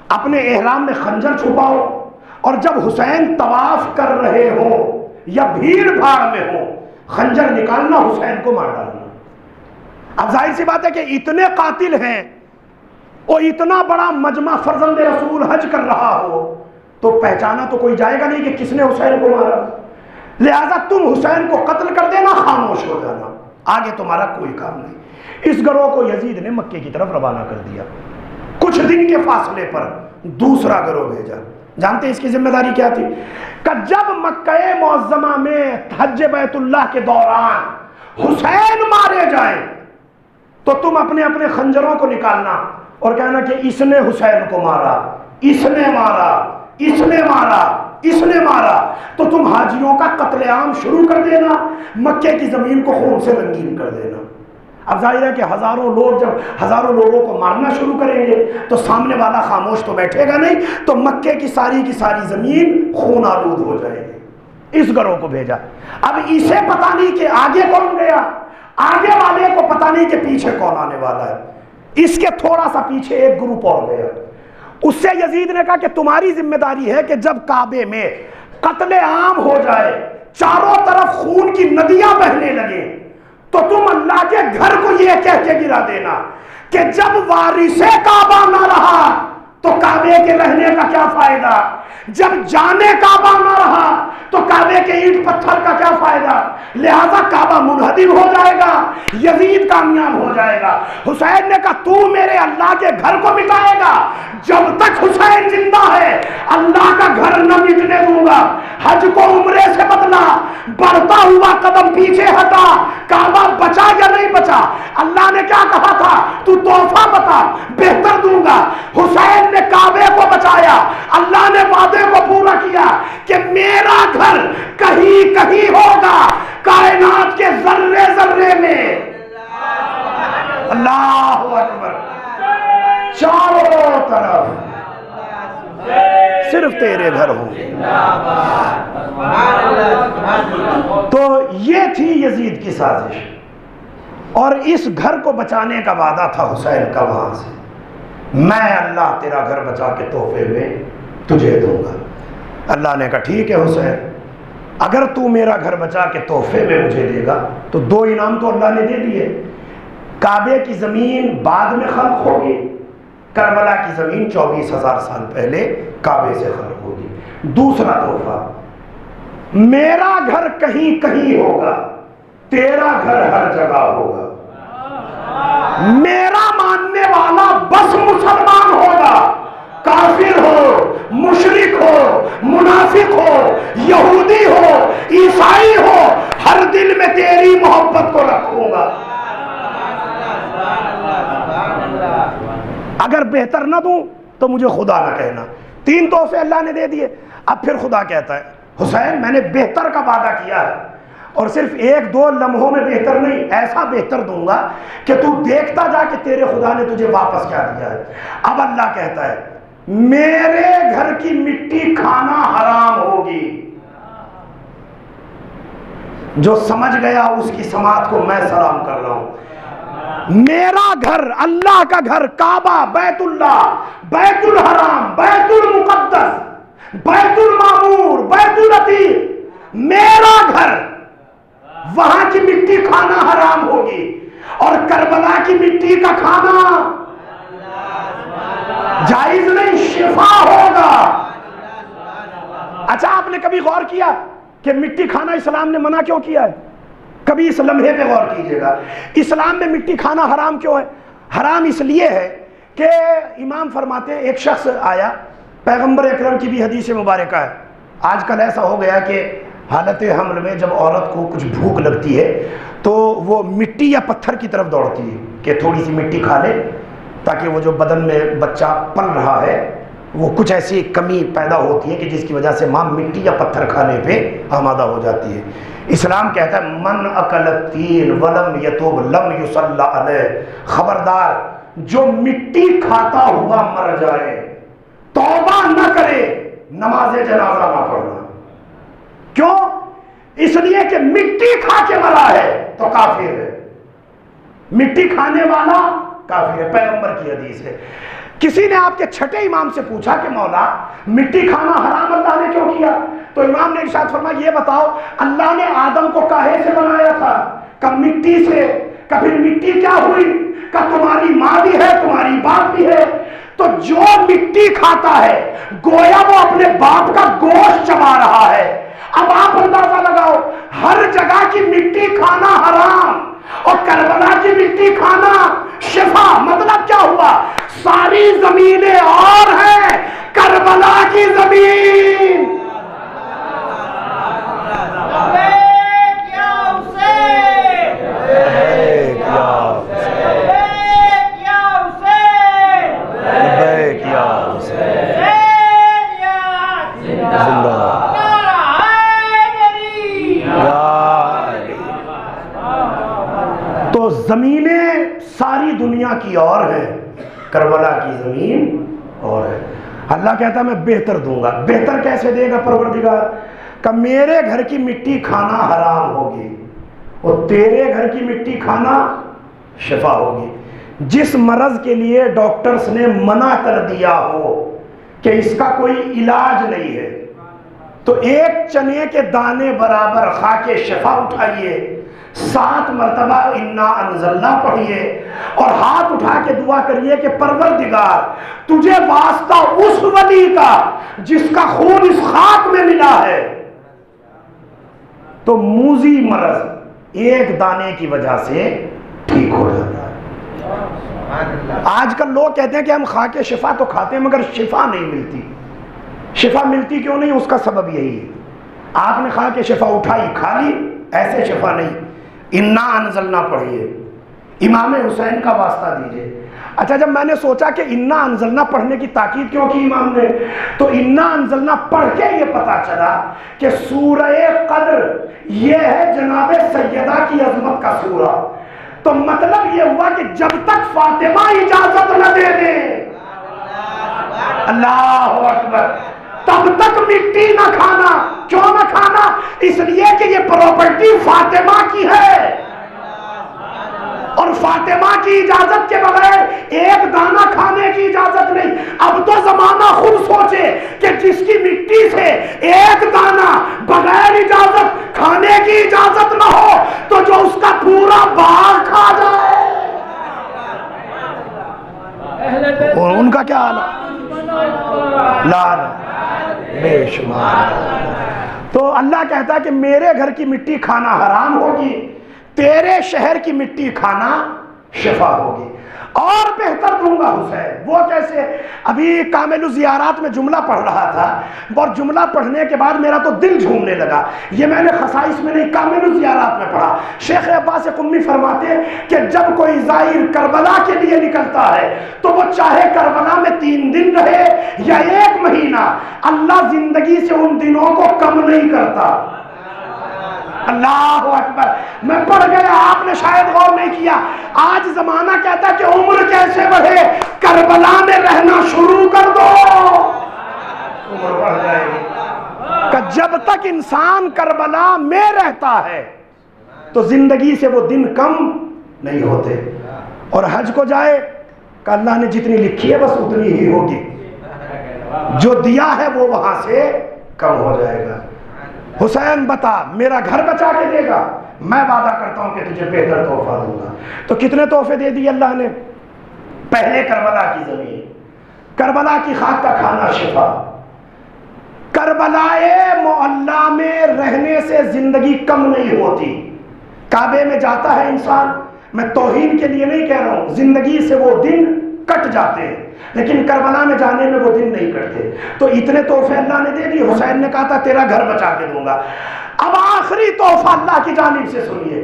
اپنے احرام میں خنجر چھپاؤ، اور جب حسین طواف کر رہے ہو یا بھیڑ بھاڑ میں ہو خنجر نکالنا، حسین کو مار ڈالنا۔ اب ظاہر سی بات ہے کہ اتنے قاتل ہیں اور اتنا بڑا مجمع فرزند رسول حج کر رہا ہو تو پہچانا تو کوئی جائے گا نہیں کہ کس نے حسین کو مارا، لہذا تم حسین کو قتل کر دینا، خاموش ہو جانا، آگے تمہارا کوئی کام نہیں۔ اس گروہ کو یزید نے مکے کی طرف روانہ کر دیا۔ کچھ دن کے فاصلے پر دوسرا گروہ بھیجا۔ جانتے ہیں اس کی ذمہ داری کیا تھی؟ کہ جب مکہ معظمہ میں حج بیت اللہ کے دوران حسین مارے جائیں تو تم اپنے اپنے خنجروں کو نکالنا اور کہنا کہ اس نے حسین کو مارا، اس نے مارا، اس نے مارا، اس نے مارا، تو تم حاجیوں کا قتل عام شروع کر دینا، مکے کی زمین کو خون سے رنگین کر دینا۔ اب ظاہر ہے کہ ہزاروں لوگ جب ہزاروں لوگوں کو مارنا شروع کریں گے تو سامنے والا خاموش تو بیٹھے گا نہیں، تو مکے کی ساری زمین خون آلود ہو جائے گی۔ اس گروہ کو بھیجا۔ اب اسے پتہ نہیں کہ آگے کون گیا، آگے والے کو پتہ نہیں کہ پیچھے کون آنے والا ہے، اس کے تھوڑا سا پیچھے ایک گروپ اور گیا۔ اس سے یزید نے کہا کہ تمہاری ذمہ داری ہے کہ جب کعبے میں قتل عام ہو جائے، چاروں طرف خون کی ندیاں بہنے لگے، تو تم اللہ کے گھر کو یہ کہہ کے گرا دینا کہ جب وارث کعبہ نہ رہا تو کعبے کے رہنے کا کیا فائدہ، جب جانے کعبہ نہ رہا تو کعبے کے اینٹ پتھر کا کیا فائدہ، لہذا کعبہ منہدم ہو جائے گا، یزید کامیاب ہو جائے گا۔ حسین نے کہا تو میرے اللہ کے گھر کو مٹائے گا، جب تک حسین زندہ ہے اللہ کا گھر نہ مٹنے دوں گا۔ حج کو عمرے سے بدلا، بڑھتا ہوا قدم پیچھے ہٹا، کعبہ بچا یا نہیں بچا؟ اللہ نے کیا کہا تھا؟ تو تحفہ بتا، بہتر دوں گا۔ حسین نے کعبے کو بچایا، اللہ نے وعدے کو پورا کیا کہ میرا گھر کہیں کہیں ہوگا، کائنات کے ذرے ذرے میں۔ اللہ اکبر، چاروں طرف صرف تیرے گھر ہوں۔ تو یہ تھی یزید کی سازش، اور اس گھر کو بچانے کا وعدہ تھا حسین کا وہاں سے، میں اللہ تیرا گھر بچا کے تحفے میں تجھے دوں گا۔ اللہ نے کہا ٹھیک ہے حسین، اگر تو میرا گھر بچا کے تحفے میں مجھے دے گا تو دو انعام تو اللہ نے دے دیے۔ کعبے کی زمین بعد میں خلق ہوگی، کربلا کی زمین 24,000 سال پہلے کعبے سے خلق ہوگی۔ دوسرا تحفہ، میرا گھر کہیں کہیں ہوگا، تیرا گھر ہر جگہ ہوگا۔ میرا ماننے والا بس مسلمان ہوگا، کافر ہو، مشرک ہو، منافق ہو، یہودی ہو، عیسائی ہو، ہر دل میں تیری محبت کو رکھوں گا۔ اگر بہتر نہ دوں تو مجھے خدا نہ کہنا۔ 3 تحفے اللہ نے دے دیے، اب پھر خدا کہتا ہے حسین میں نے بہتر کا وعدہ کیا ہے، اور صرف 1-2 لمحوں میں بہتر نہیں، ایسا بہتر دوں گا کہ تو دیکھتا جا کہ تیرے خدا نے تجھے واپس کیا دیا ہے۔ اب اللہ کہتا ہے میرے گھر کی مٹی کھانا حرام ہوگی۔ جو سمجھ گیا اس کی سماعت کو میں سلام کر رہا ہوں۔ میرا گھر، اللہ کا گھر، کعبہ، بیت اللہ، بیت الحرام، بیت المقدس، بیت المعمور، بیت العتیق، میرا گھر، وہاں کی مٹی کھانا حرام ہوگی، اور کربلا کی مٹی کا کھانا جائز نہیں، شفا ہوگا۔ اچھا آپ نے کبھی غور کیا کہ مٹی کھانا اسلام نے منع کیوں کیا ہے؟ کبھی اس لمحے پہ غور کیجئے گا، اسلام میں مٹی کھانا حرام کیوں ہے؟ حرام اس لیے ہے کہ امام فرماتے ہیں ایک شخص آیا، پیغمبر اکرم کی بھی حدیث مبارکہ ہے، آج کل ایسا ہو گیا کہ حالت حمل میں جب عورت کو کچھ بھوک لگتی ہے تو وہ مٹی یا پتھر کی طرف دوڑتی ہے کہ تھوڑی سی مٹی کھا لے تاکہ وہ جو بدن میں بچہ پل رہا ہے وہ کچھ ایسی کمی پیدا ہوتی ہے کہ جس کی وجہ سے ماں مٹی یا پتھر کھانے پہ آمادہ ہو جاتی ہے۔ اسلام کہتا ہے من اکل التین ولم یتوب لم یصلی علیہ، خبردار جو مٹی کھاتا ہوا مر جائے، توبہ نہ کرے، نماز جنازہ نہ پڑھنا۔ کیوں؟ اس لیے کہ مٹی کھا کے مرا ہے تو کافر ہے، مٹی کھانے والا کافر ہے، پیغمبر کی حدیث ہے۔ کسی نے آپ کے چھٹے امام سے پوچھا کہ مولا مٹی کھانا حرام اللہ نے کیوں کیا؟ تو امام نے ارشاد فرمایا یہ بتاؤ اللہ نے آدم کو کاہے سے بنایا تھا؟ کہ مٹی سے۔ کہ پھر مٹی کیا ہوئی؟ کہ تمہاری ماں بھی ہے، تمہاری باپ بھی ہے، تو جو مٹی کھاتا ہے گویا وہ اپنے باپ کا گوشت چبا رہا ہے۔ اب آپ اندازہ لگاؤ، ہر جگہ کی مٹی کھانا حرام اور کربلا کی مٹی کھانا شفا، مطلب کیا ہوا؟ ساری زمینیں اور ہیں، کربلا کی زمین تو زمینیں ساری دنیا کی اور ہیں، کربلا کی زمین اور ہے۔ اللہ کہتا ہے میں بہتر دوں گا۔ بہتر کیسے دے گا پروردگار؟ کہ میرے گھر کی مٹی کھانا حرام ہوگی اور تیرے گھر کی مٹی کھانا شفا ہوگی۔ جس مرض کے لیے ڈاکٹرز نے منع کر دیا ہو کہ اس کا کوئی علاج نہیں ہے، تو ایک چنے کے دانے برابر خاک شفا اٹھائیے، 7 مرتبہ انا انزلنا پڑھیے اور ہاتھ اٹھا کے دعا کریے کہ پروردگار تجھے واسطہ اس ولی کا جس کا خون اس خاک میں ملا ہے، تو موذی مرض ایک دانے کی وجہ سے ٹھیک ہو جاتا ہے۔ آج کل لوگ کہتے ہیں کہ ہم خاک شفا تو کھاتے ہیں مگر شفا نہیں ملتی۔ شفا ملتی کیوں نہیں؟ اس کا سبب یہی ہے، آپ نے خاک شفا اٹھائی کھا لی، ایسے شفا نہیں۔ انا انزلنا پڑھیے، امام حسین کا واسطہ دیجئے۔ اچھا جب میں نے سوچا کہ انا انزلنا پڑھنے کی تاکید کیوں کی امام نے، تو انا انزلنا پڑھ کے یہ پتا چلا کہ سورہ قدر یہ ہے جناب سیدہ کی عظمت کا سورہ، تو مطلب یہ ہوا کہ جب تک فاطمہ اجازت نہ دے دے، اللہ اکبر، تب تک مٹی نہ کھانا۔ کیوں نہ کھانا؟ اس لیے کہ یہ پراپرٹی فاطمہ کی ہے اور فاطمہ کی اجازت کے بغیر ایک دانہ کھانے کی اجازت نہیں۔ اب تو زمانہ خود سوچے کہ جس کی مٹی سے ایک دانہ بغیر اجازت کھانے کی اجازت نہ ہو تو جو اس کا پورا باغ کھا جائے، اور ان کا کیا حال ہے؟ لال بے شمار۔ تو اللہ کہتا ہے کہ میرے گھر کی مٹی کھانا حرام ہوگی، تیرے شہر کی مٹی کھانا شفا ہوگی، اور بہتر دوں گا حسین۔ وہ کیسے؟ ابھی کامل الزیارات میں جملہ پڑھ رہا تھا، اور جملہ پڑھنے کے بعد میرا تو دل جھومنے لگا۔ یہ میں نے خصائص میں نہیں، کامل الزیارات میں پڑھا۔ شیخ عباس قمی فرماتے ہیں کہ جب کوئی زائر کربلا کے لیے نکلتا ہے تو وہ چاہے کربلا میں 3 دن رہے یا 1 مہینہ، اللہ زندگی سے ان دنوں کو کم نہیں کرتا۔ اللہ اکبر! میں پڑھ گیا، آپ نے شاید غور نہیں کیا۔ آج زمانہ کہتا ہے کہ عمر کیسے بڑھے، کربلا میں رہنا شروع کر دو، عمر بڑھ جائے گی۔ کہ جب تک انسان کربلا میں رہتا ہے تو زندگی سے وہ دن کم نہیں ہوتے۔ اور حج کو جائے کہ اللہ نے جتنی لکھی ہے بس اتنی ہی ہوگی، جو دیا ہے وہ وہاں سے کم ہو جائے گا۔ حسین بتا، میرا گھر بچا کے دے گا؟ میں وعدہ کرتا ہوں کہ تجھے بہتر تحفہ دوں گا۔ تو کتنے تحفے دے دیے اللہ نے؟ پہلے کربلا کی زمین، کربلا کی خاک کا کھانا شفا، کربلا معلیٰ میں رہنے سے زندگی کم نہیں ہوتی۔ کعبے میں جاتا ہے انسان، میں توہین کے لیے نہیں کہہ رہا ہوں، زندگی سے وہ دن کٹ جاتے ہیں، لیکن کربلا میں جانے میں وہ دن نہیں کٹتے۔ تو اتنے تحفے اللہ نے دے دیے۔ حسین نے کہا تھا تیرا گھر بچا کے دوں گا۔ اب آخری تحفہ اللہ کی جانب سے سنیے،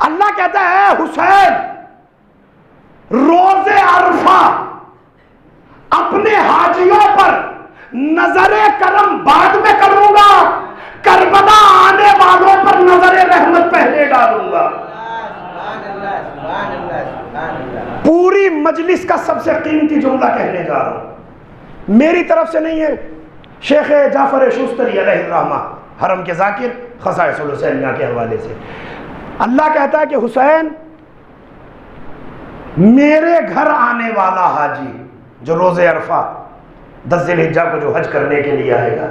اللہ کہتا ہے حسین روز عرفہ اپنے حاجیوں پر نظر کرم بعد میں کروں گا، کربلا آنے والوں پر نظر رحمت پہلے ڈالوں گا۔ پوری مجلس کا سب سے قیمتی جملہ کہنے جا رہا ہوں، میری طرف سے نہیں ہے، شیخ جعفر شوستری علیہ الرحمہ، حرم کے ذاکر، خصائص الحسینیہ کے حوالے سے۔ اللہ کہتا ہے کہ حسین میرے گھر آنے والا حاجی جو روز عرفہ 10 ذی الحجہ کو جو حج کرنے کے لیے آئے گا،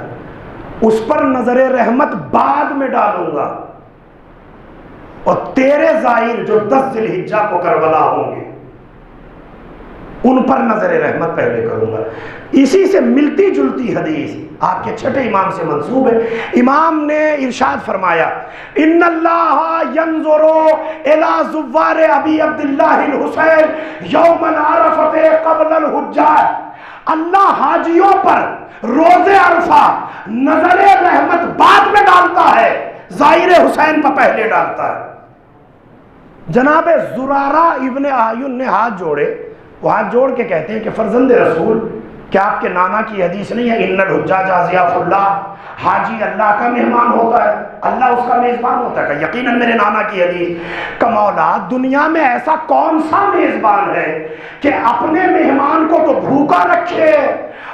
اس پر نظر رحمت بعد میں ڈالوں گا، اور تیرے زائر جو 10 ذی الحجہ کو کربلا ہوں گے ان پر نظر رحمت پہلے کروں گا۔ اسی سے ملتی جلتی حدیث آپ کے چھٹے امام سے منسوب ہے۔ امام نے ارشاد فرمایا ان اللہ ینظر الی زوار ابی عبداللہ الحسین یوم عرفۃ قبل الحجاج، اللہ حاجیوں پر روز عرفہ نظر رحمت بعد میں ڈالتا ہے، زائر حسین پر پہلے ڈالتا ہے۔ جناب زرارہ ابن اعین نے ہاتھ جوڑے، وہ ہاتھ جوڑ کے کہتے ہیں کہ فرزند رسول، کیا آپ کے نانا کی حدیث نہیں ہے ان الحجاج ضیاف اللہ، حاجی اللہ کا مہمان ہوتا ہے، اللہ اس کا میزبان ہوتا ہے؟ کہ یقیناً میرے نانا کی حدیث۔ کہ مولا دنیا میں ایسا کون سا میزبان ہے کہ اپنے مہمان کو تو بھوکا رکھے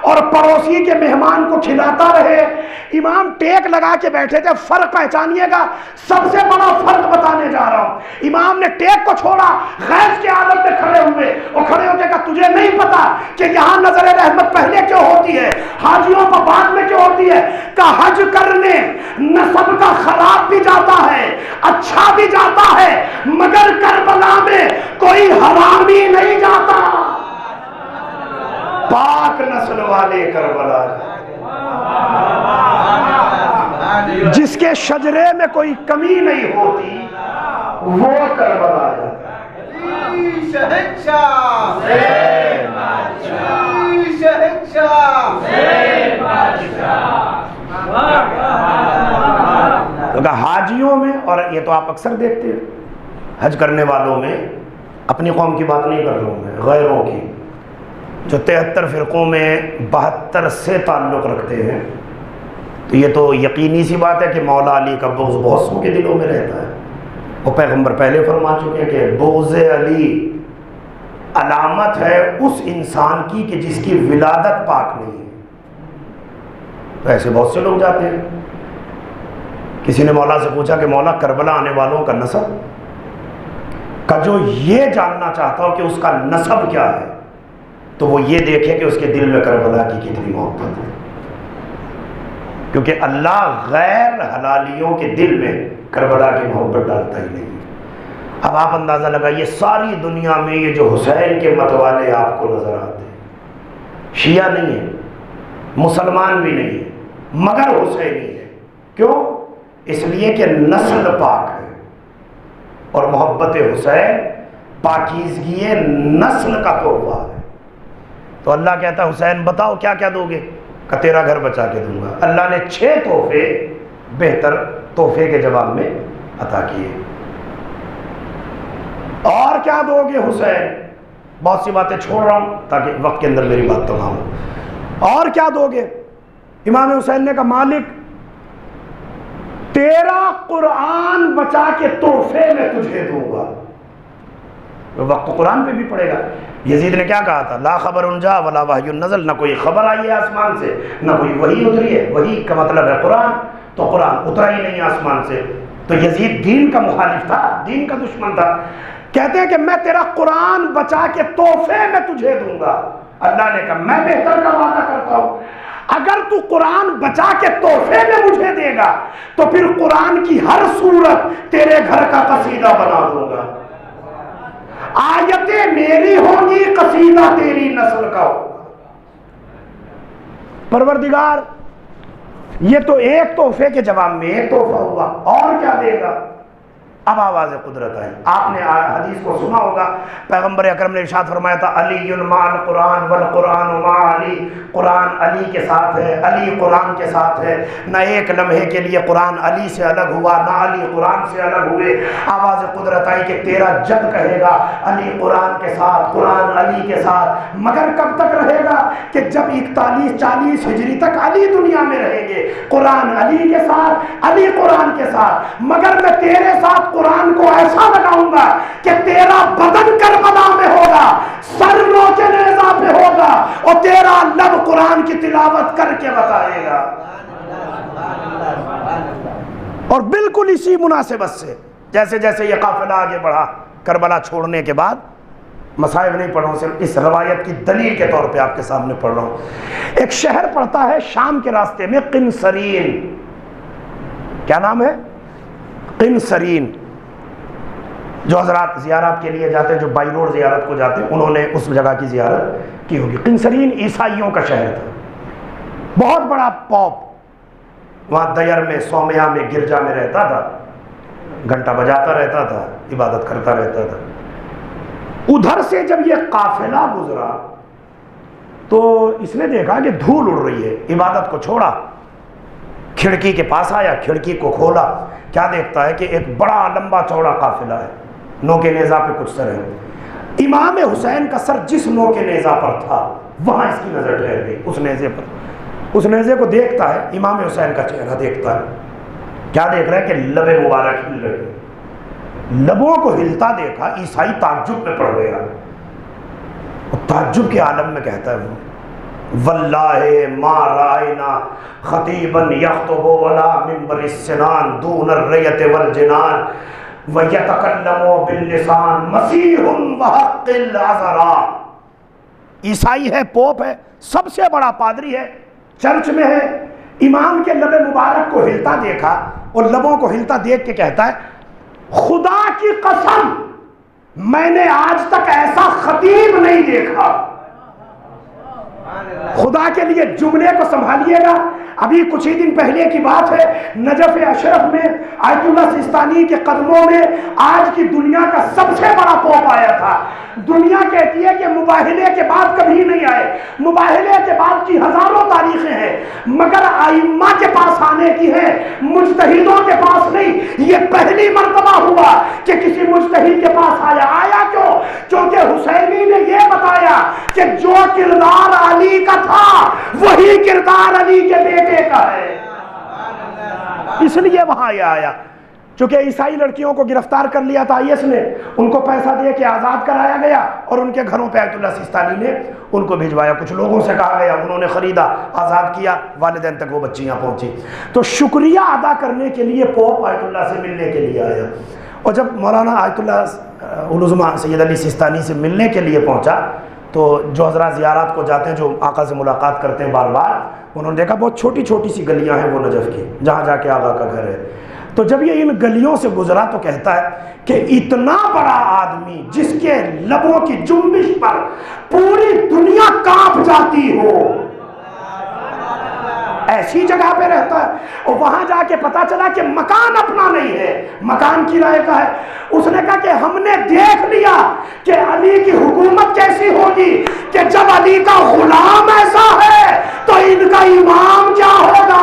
اور پڑوسی کے مہمان کو کھلاتا رہے؟ امام ٹیک لگا کے بیٹھے تھے، فرق پہچانیے گا، سب سے بڑا فرق بتانے جا رہا ہوں۔ امام نے ٹیک کو چھوڑا، غیظ کے عالم میں کھڑے ہوئے، اور کھڑے ہو کے کہا تجھے نہیں پتا کہ یہاں نظر رحمت پہلے کیوں ہوتی ہے، حاجیوں پر بعد میں کیوں ہوتی ہے؟ کہ حج کرنے نسب کا خراب بھی جاتا ہے، اچھا بھی جاتا ہے، مگر کربلا میں کوئی حرامی نہیں جاتا، پاک نسل والے کربلا جس کے شجرے میں کوئی کمی نہیں ہوتی وہ کربلا جاتا ہے۔ حاجیوں میں، اور یہ تو آپ اکثر دیکھتے ہیں حج کرنے والوں میں، اپنی قوم کی بات نہیں کر رہا ہوں میں، غیروں کی، جو 73 فرقوں میں 72 سے تعلق رکھتے ہیں، تو یہ تو یقینی سی بات ہے کہ مولا علی کا بغض بہت سو کے دلوں میں رہتا ہے۔ وہ پیغمبر پہلے فرما چکے ہیں کہ بغض علی علامت ہے اس انسان کی کہ جس کی ولادت پاک نہیں ہے۔ تو ایسے بہت سے لوگ جاتے ہیں۔ کسی نے مولا سے پوچھا کہ مولا کربلا آنے والوں کا نسب کا جو یہ جاننا چاہتا ہو کہ اس کا نسب کیا ہے، تو وہ یہ دیکھے کہ اس کے دل میں کربلا کی کتنی محبت ہے، کیونکہ اللہ غیر حلالیوں کے دل میں کربلا کی محبت ڈالتا ہی نہیں۔ اب آپ اندازہ لگائیے، ساری دنیا میں یہ جو حسین کے مت والے آپ کو نظر آتے ہیں، شیعہ نہیں ہے، مسلمان بھی نہیں ہے، مگر حسینی ہے۔ کیوں؟ اس لیے کہ نسل پاک ہے، اور محبت حسین پاکیزگی نسل کا تحفہ ہے۔ تو اللہ کہتا ہے حسین بتاؤ کیا کیا دو گے؟ کہ تیرا گھر بچا کے دوں گا۔ اللہ نے 6 تحفے بہتر تحفے کے جواب میں عطا کیے۔ اور کیا دو گے حسین؟ بہت سی باتیں چھوڑ رہا ہوں تاکہ وقت کے اندر میری بات تمام ہو۔ اور کیا دو گے؟ امام حسین نے کہا مالک تیرا قرآن بچا کے تحفے میں تجھے دوں گا۔ وقت قرآن پہ بھی پڑے گا۔ یزید نے کیا کہا تھا؟ لا خبر انجا ولا وحی نزل، نہ کوئی خبر آئی ہے آسمان سے نہ کوئی وحی اتری ہے۔ وحی کا مطلب ہے قرآن، تو قرآن اترا ہی نہیں آسمان سے۔ تو یزید دین کا مخالف تھا، دین کا دشمن تھا۔ کہتے ہیں کہ میں تیرا قرآن بچا کے تحفے میں تجھے دوں گا۔ اللہ نے کہا میں بہتر کا وعدہ کرتا ہوں، اگر تو قرآن بچا کے تحفے میں مجھے دے گا تو پھر قرآن کی ہر سورت تیرے گھر کا قصیدہ بنا دوں گا۔ آیتیں میری ہوں گی، قصیدہ تیری نسل کا ہوگا۔ پروردگار یہ تو ایک تحفے کے جواب میں ایک تحفہ ہوا، اور کیا دے گا؟ اب آواز قدرت آئی۔ آپ نے حدیث کو سنا ہوگا، پیغمبر اکرم نے ارشاد فرمایا تھا علی مع القرآن والقرآن مع علی، قرآن علی کے ساتھ ہے، علی قرآن کے ساتھ ہے۔ نہ ایک لمحے کے لیے قرآن علی سے الگ ہوا، نہ علی قرآن سے الگ ہوئے۔ آواز قدرت آئی کہ تیرا جد کہے گا علی قرآن کے ساتھ، قرآن علی کے ساتھ، مگر کب تک رہے گا؟ کہ جب 41-40 ہجری تک علی دنیا میں رہیں گے، قرآن علی کے ساتھ، علی قرآن کے ساتھ، مگر میں تیرے ساتھ قرآن کو ایسا لگاؤں گا کہ تیرا بدن کربلا میں ہوگا، سر نوچے نیزہ پہ ہوگا، اور تیرا لب قرآن کی تلاوت کر کے بتائے گا۔ اور بالکل اسی مناسبت سے جیسے جیسے یہ قافلہ آگے بڑھا کربلا چھوڑنے کے بعد، مصائب نہیں پڑھ رہا ہوں، صرف اس روایت کی دلیل کے طور پہ آپ کے سامنے پڑھ رہا ہوں۔ ایک شہر پڑتا ہے شام کے راستے میں، قنسرین۔ کیا نام ہے؟ قنسرین۔ جو حضرات زیارت کے لیے جاتے ہیں، جو بائی روڈ زیارت کو جاتے ہیں، انہوں نے اس جگہ کی زیارت کی ہوگی۔ قنسرین عیسائیوں کا شہر تھا، بہت بڑا پوپ وہاں دیر میں، سومیا میں، گرجا میں رہتا تھا، گھنٹہ بجاتا رہتا تھا، عبادت کرتا رہتا تھا۔ ادھر سے جب یہ قافلہ گزرا تو اس نے دیکھا کہ دھول اڑ رہی ہے، عبادت کو چھوڑا، کھڑکی کے پاس آیا، کھڑکی کو کھولا، کیا دیکھتا ہے کہ ایک بڑا لمبا چوڑا قافلہ ہے، نو کے نیزہ پہ کچھ سر ہے۔ امام حسین کا سر جس نو کے نیزہ پر تھا وہاں اس کی نظر ٹھہر گئی، اس نیزے پر۔ اس نیزے کو دیکھتا ہے، امام حسین کا چہرہ دیکھتا ہے، کیا دیکھ رہا ہے کہ لب مبارک ہل رہے ہیں۔ لبوں کو ہلتا دیکھا، عیسائی تعجب میں پڑ گیا، تعجب کے عالم میں کہتا ہے وہ واللہ ما رائنا خطیبا یخطب ولا منبر السنان دون الریت والجنان ویتکلم باللسان مسیح وحق العذراء۔ عیسائی ہے، پوپ ہے، سب سے بڑا پادری ہے، چرچ میں ہے، امام کے لب مبارک کو ہلتا دیکھا اور لبوں کو ہلتا دیکھ کے کہتا ہے خدا کی قسم میں نے آج تک ایسا خطیب نہیں دیکھا۔ خدا کے لیے جملے کو سنبھالیے گا، ابھی کچھ ہی دن پہلے کی بات ہے، نجف اشرف میں آیت اللہ سستانی کے قدموں میں آج کی دنیا کا سب سے بڑا پوپ آیا تھا۔ دنیا کہتی ہے کہ مباہلے کے بعد کبھی نہیں آئے، مباہلے کے بعد کی ہزاروں تاریخیں ہیں، مگر ائمہ کے پاس آنے کی ہے، مجتہدوں کے پاس نہیں۔ یہ پہلی مرتبہ ہوا کہ کسی مجتہد کے پاس آیا۔ آیا کیوں؟ کیونکہ حسینی نے یہ بتایا کہ جو کردار علی کا تھا وہی کردار علی کے بیٹے کا ہے، اس لیے وہاں یہ آیا۔ چونکہ عیسائی لڑکیوں کو گرفتار کر لیا تھا IS نے، ان کو پیسہ دے کے آزاد کرایا گیا اور ان کے گھروں پہ آیت اللہ سستانی نے ان کو بھجوایا، کچھ لوگوں سے کہا گیا، انہوں نے خریدا، آزاد کیا، والدین تک وہ بچیاں پہنچی۔ تو شکریہ ادا کرنے کے لیے پوپ آیت اللہ سے ملنے کے لیے آیا، اور جب مولانا آیت اللہ العظمہ سید علی سستانی سے ملنے کے لیے پہنچا تو جو حضرات زیارات کو جاتے ہیں، جو آقا سے ملاقات کرتے ہیں بار بار، انہوں نے دیکھا بہت چھوٹی چھوٹی سی گلیاں ہیں وہ نجف کی، جہاں جا کے آقا کا گھر ہے۔ تو جب یہ ان گلیوں سے گزرا تو کہتا ہے کہ اتنا بڑا آدمی جس کے لبوں کی جنبش پر پوری دنیا کانپ جاتی ہو، ایسی جگہ پہ رہتا ہے، اور وہاں جا کے پتا چلا کہ مکان اپنا نہیں ہے، مکان کرائے کا ہے۔ اس نے کہا کہ ہم نے دیکھ لیا کہ علی کی حکومت کیسی ہوگی، کہ جب علی کا غلام ایسا ہے تو ان کا امام کیا ہوگا۔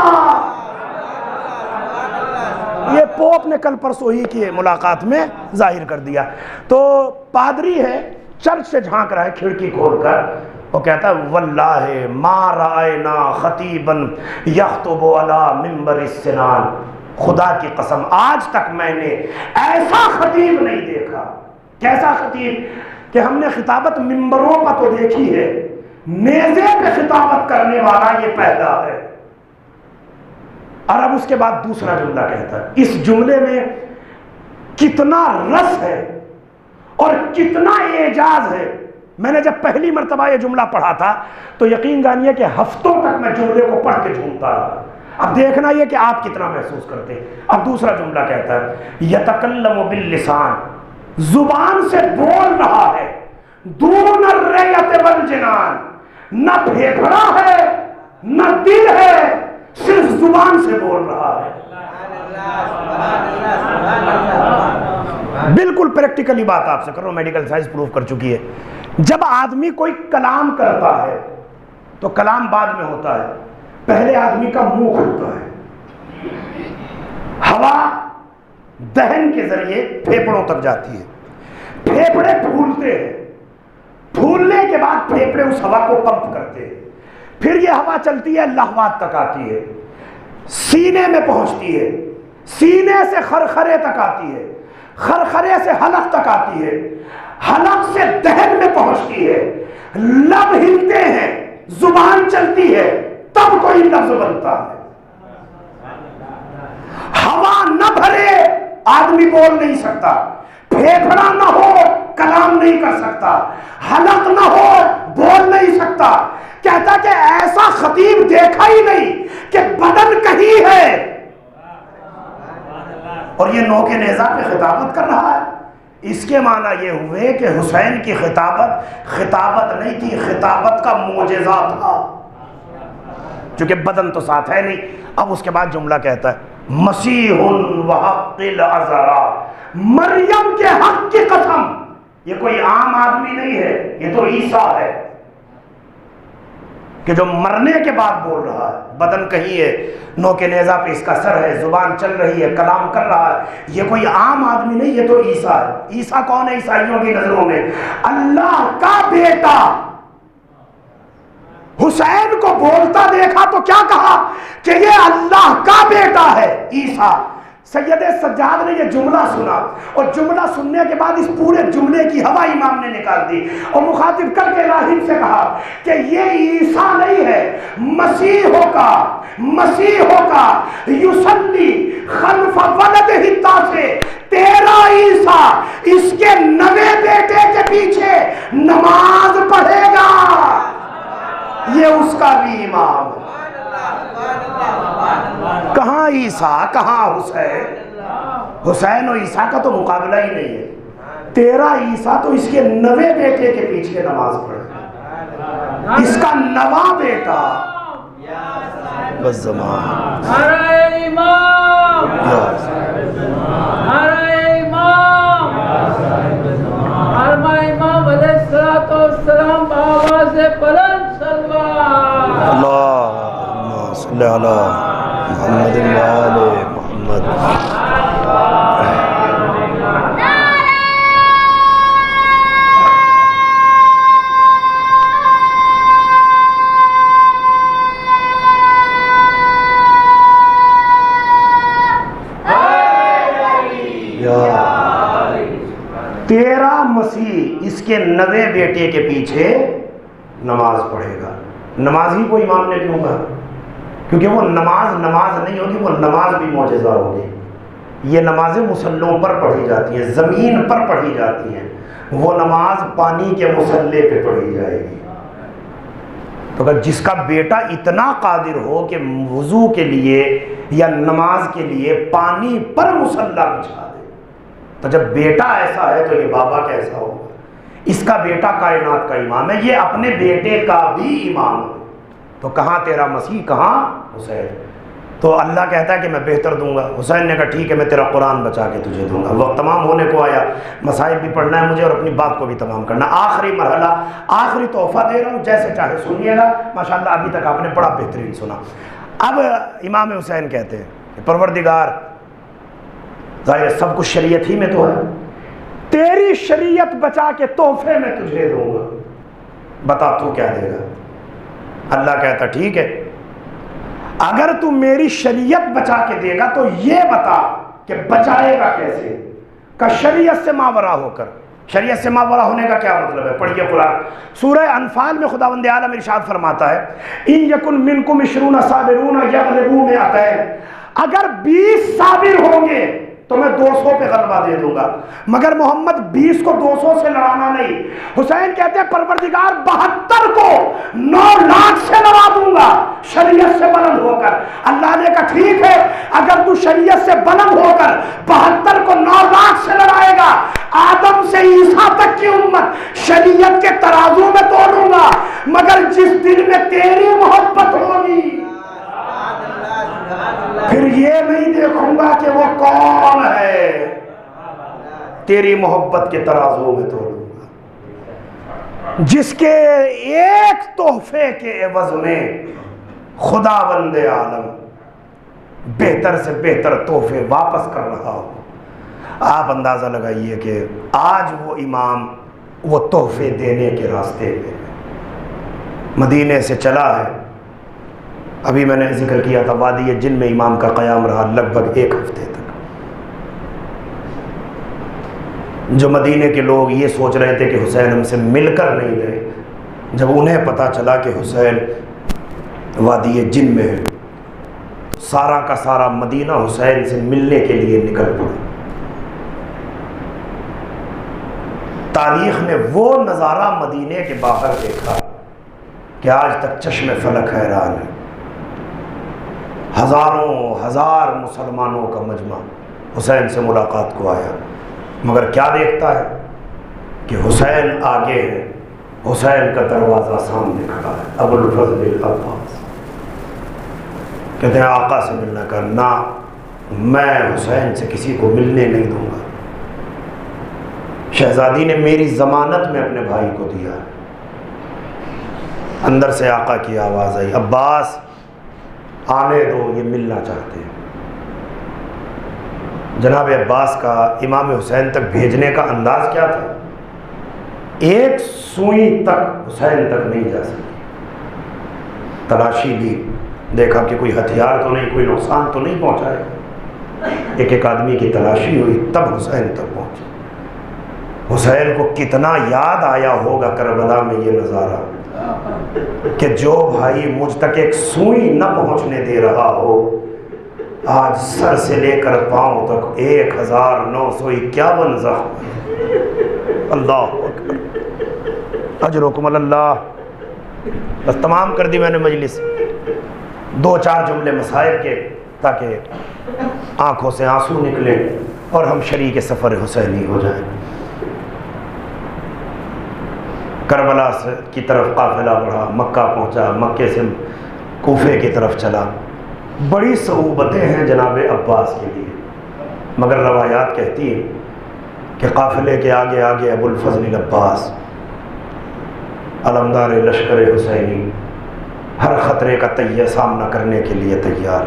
یہ پوپ نے کل پرسوں ہی کی ملاقات میں ظاہر کر دیا۔ تو پادری ہے، چرچ سے جھانک رہا ہے کھڑکی کھول کر، وہ کہتا ہے واللہ ما رأینا خطیبا یخطب علی منبر السنان، خدا کی قسم آج تک میں نے ایسا خطیب نہیں دیکھا۔ کیسا خطیب؟ کہ ہم نے خطابت منبروں پر تو دیکھی ہے، نیزے پہ خطابت کرنے والا یہ پہلا ہے۔ اور اب اس کے بعد دوسرا جملہ کہتا ہے، اس جملے میں کتنا رس ہے اور کتنا اعجاز ہے۔ میں نے جب پہلی مرتبہ یہ جملہ پڑھا تھا تو یقین جانیے کہ ہفتوں تک میں جملے کو پڑھ کے جھومتا رہا۔ اب دیکھنا یہ کہ آپ کتنا محسوس کرتے ہیں۔ اب دوسرا جملہ کہتا ہے یتکلم باللسان، زبان سے بول رہا ہے، دون الریۃ والجنان، نہ پھیپھڑا ہے نہ دل ہے، صرف زبان سے بول رہا ہے۔ بالکل پریکٹیکلی بات آپ سے کر رہا ہوں، میڈیکل سائنس پروف کر چکی ہے۔ جب آدمی کوئی کلام کرتا ہے تو کلام بعد میں ہوتا ہے، پہلے آدمی کا منہ کھلتا ہے، ہوا دہن کے ذریعے پھیپڑوں تک جاتی ہے، پھیپڑے پھولتے ہیں، پھولنے کے بعد پھیپڑے اس ہوا کو پمپ کرتے ہیں، پھر یہ ہوا چلتی ہے لہوات تک آتی ہے، سینے میں پہنچتی ہے، سینے سے خرخرے تک آتی ہے، خرخرے سے حلق تک آتی ہے، حلق سے دہن میں پہنچتی ہے، لب ہلتے ہیں، زبان چلتی ہے، تب کوئی لفظ بنتا ہے۔ ہوا نہ بھرے آدمی بول نہیں سکتا، پھیپھڑا نہ ہو کلام نہیں کر سکتا، حلق نہ ہو بول نہیں سکتا۔ کہتا کہ ایسا خطیب دیکھا ہی نہیں کہ بدن کہیں ہے، اور یہ نو کے نیزہ پہ خطابت کر رہا ہے۔ اس کے معنی یہ ہوئے کہ حسین کی خطابت نہیں تھی، خطابت کا معجزہ تھا، چونکہ بدن تو ساتھ ہے نہیں۔ اب اس کے بعد جملہ کہتا ہے مسیح وحق العذراء، مریم کے حق کی قسم، یہ کوئی عام آدمی نہیں ہے، یہ تو عیسیٰ ہے کہ جو مرنے کے بعد بول رہا ہے، بدن کہیں ہے، نو کے نیزہ پہ اس کا سر ہے، زبان چل رہی ہے، کلام کر رہا ہے، یہ کوئی عام آدمی نہیں، یہ تو عیسیٰ ہے۔ عیسیٰ کون ہے عیسائیوں کی نظروں میں؟ اللہ کا بیٹا۔ حسین کو بولتا دیکھا تو کیا کہا کہ یہ اللہ کا بیٹا ہے عیسیٰ۔ سید سجاد نے یہ جملہ سنا، اور جملہ سننے کے بعد اس پورے جملے کی ہوا امام نے نکال دی، اور مخاطب کر کے راہب سے کہا کہ یہ عیسیٰ نہیں ہے، مسیح ہوگا یصلی خلف ولدہ سے، تیرا عیسیٰ اس کے نوے بیٹے کے پیچھے نماز پڑھے گا، یہ اس کا بھی امام ہے۔ کہاں عیسیٰ کہاں حسین؟ حسین و عیسیٰ کا تو مقابلہ ہی نہیں ہے۔ تیرا عیسیٰ تو اس کے نوے بیٹے کے پیچھے نماز پڑھے، اس کا نواں بیٹا بس زمان امام علیہ السلام بآواز بلند صلوات اللہم صلی علی محمد و آل محمد۔ تیرا مسیح اس کے نوے بیٹے کے پیچھے نماز پڑھے گا۔ نماز ہی کو امام نے کیوں کہا؟ کیونکہ وہ نماز نہیں ہوگی، وہ نماز بھی معجزہ ہوگی۔ یہ نمازیں مسلوں پر پڑھی جاتی ہیں، زمین پر پڑھی جاتی ہیں، وہ نماز پانی کے مسلے پہ پڑھی جائے گی۔ تو اگر جس کا بیٹا اتنا قادر ہو کہ وضو کے لیے یا نماز کے لیے پانی پر مسلح بچھا دے، تو جب بیٹا ایسا ہے تو یہ بابا کیسا ہوگا؟ اس کا بیٹا کائنات کا امام ہے، یہ اپنے بیٹے کا بھی امام ہے۔ تو کہاں تیرا مسیح، کہاں حسین، تو اللہ کہتا ہے کہ میں بہتر دوں گا۔ حسین نے کہا ٹھیک ہے میں تیرا قرآن بچا کے تجھے دوں گا۔ وقت تمام ہونے کو آیا، مسائل بھی پڑھنا ہے مجھے اور اپنی بات کو بھی تمام کرنا۔ آخری مرحلہ، آخری تحفہ دے رہا ہوں، جیسے چاہے سنیے گا۔ ماشاءاللہ ابھی تک آپ نے بڑا بہترین سنا۔ اب امام حسین کہتے ہیں کہ پروردگار، ظاہر سب کچھ شریعت ہی میں تو ہے، تیری شریعت بچا کے تحفے میں تجھے دوں گا، بتا تو کیا دے گا؟ اللہ کہتا ٹھیک ہے، اگر تو میری شریعت بچا کے دے گا تو یہ بتا کہ بچائے گا کیسے؟ کہ شریعت سے ماورا ہو کر۔ شریعت سے ماورا ہونے کا کیا مطلب ہے؟ پڑھیے قرآن سورہ انفال میں خداوند عالم ارشاد فرماتا ہے ان یکن منکم 20 صابرون یغلبوا 200، اگر 20 صابر ہوں گے تو میں 200 پہ غلبہ دے دوں گا، مگر محمد 20 کو 200 سے لڑانا نہیں۔ حسین کہتے ہیں پروردگار 72 کو 9 لاکھ سے لڑا دوں گا شریعت سے بلند ہو کر۔ اللہ نے کہا ٹھیک ہے، اگر تو شریعت سے بلند ہو کر 72 کو 9 لاکھ سے لڑائے گا، آدم سے عیسیٰ تک کی امت شریعت کے ترازو میں تولوں گا، مگر جس دل میں تیری محبت ہوگی پھر یہ نہیں دیکھوں گا کہ وہ کون ہے، تیری محبت کے ترازو میں تولوں گا۔ جس کے ایک تحفے کے عوض میں خداوند عالم بہتر سے بہتر تحفے واپس کر رہا ہو، آپ اندازہ لگائیے کہ آج وہ امام وہ تحفے دینے کے راستے میں مدینے سے چلا ہے۔ ابھی میں نے ذکر کیا تھا وادی جن میں امام کا قیام رہا لگ بھگ 1 ہفتے تک۔ جو مدینے کے لوگ یہ سوچ رہے تھے کہ حسین ہم سے مل کر نہیں گئے، جب انہیں پتہ چلا کہ حسین وادی جن میں ہے، سارا کا سارا مدینہ حسین سے ملنے کے لیے نکل پڑا۔ تاریخ نے وہ نظارہ مدینے کے باہر دیکھا کہ آج تک چشم فلک حیران ہے۔ ہزاروں ہزار مسلمانوں کا مجمع حسین سے ملاقات کو آیا، مگر کیا دیکھتا ہے کہ حسین آگے ہے، حسین کا دروازہ سامنے کھڑا ہے، ابو الفضل العباس۔ کہتے ہیں آقا سے ملنا کر نہ، میں حسین سے کسی کو ملنے نہیں دوں گا۔ شہزادی نے میری ضمانت میں اپنے بھائی کو دیا۔ اندر سے آقا کی آواز آئی عباس آنے دو، یہ ملنا چاہتے ہیں۔ جناب عباس کا امام حسین تک بھیجنے کا انداز کیا تھا؟ ایک سوئی تک حسین تک نہیں جا سکی، تلاشی لی، دیکھا کہ کوئی ہتھیار تو نہیں، کوئی نقصان تو نہیں پہنچائے۔ ایک ایک آدمی کی تلاشی ہوئی تب حسین تک پہنچے۔ حسین کو کتنا یاد آیا ہوگا کربلا میں یہ نظارہ کہ جو بھائی مجھ تک ایک سوئی نہ پہنچنے دے رہا ہو، آج سر سے لے کر پاؤں تک 1951 زخم۔ اللہ اکبر، اجرکم اللہ۔ بس تمام کر دی میں نے مجلس، 2-4 جملے مسائل کے تاکہ آنکھوں سے آنسو نکلیں اور ہم شریک سفر حسینی ہو جائیں۔ کربلا کی طرف قافلہ بڑھا، مکہ پہنچا، مکے سے کوفے کی طرف چلا۔ بڑی صعوبتیں ہیں جناب عباس کے لیے، مگر روایات کہتی ہیں کہ قافلے کے آگے آگے ابو الفضل العباس علمدار لشکر حسینی ہر خطرے کا سامنا کرنے کے لیے تیار۔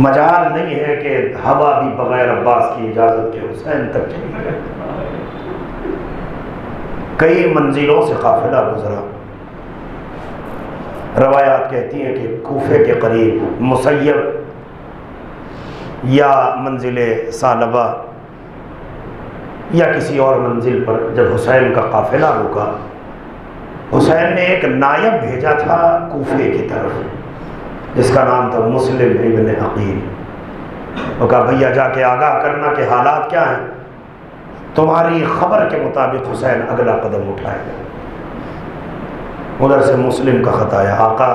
مجال نہیں ہے کہ ہوا بھی بغیر عباس کی اجازت کے حسین تک چلی جائے۔ کئی منزلوں سے قافلہ گزرا۔ روایات کہتی ہیں کہ کوفے کے قریب مسیب یا منزل ثعلبہ یا کسی اور منزل پر جب حسین کا قافلہ رکا، حسین نے ایک نائب بھیجا تھا کوفے کی طرف جس کا نام تھا مسلم ابن عقیل۔ وہ کہا بھیا جا کے آگاہ کرنا کہ حالات کیا ہیں، تمہاری خبر کے مطابق حسین اگلا قدم اٹھائے گا۔ ادھر سے مسلم کا خط آیا، آقا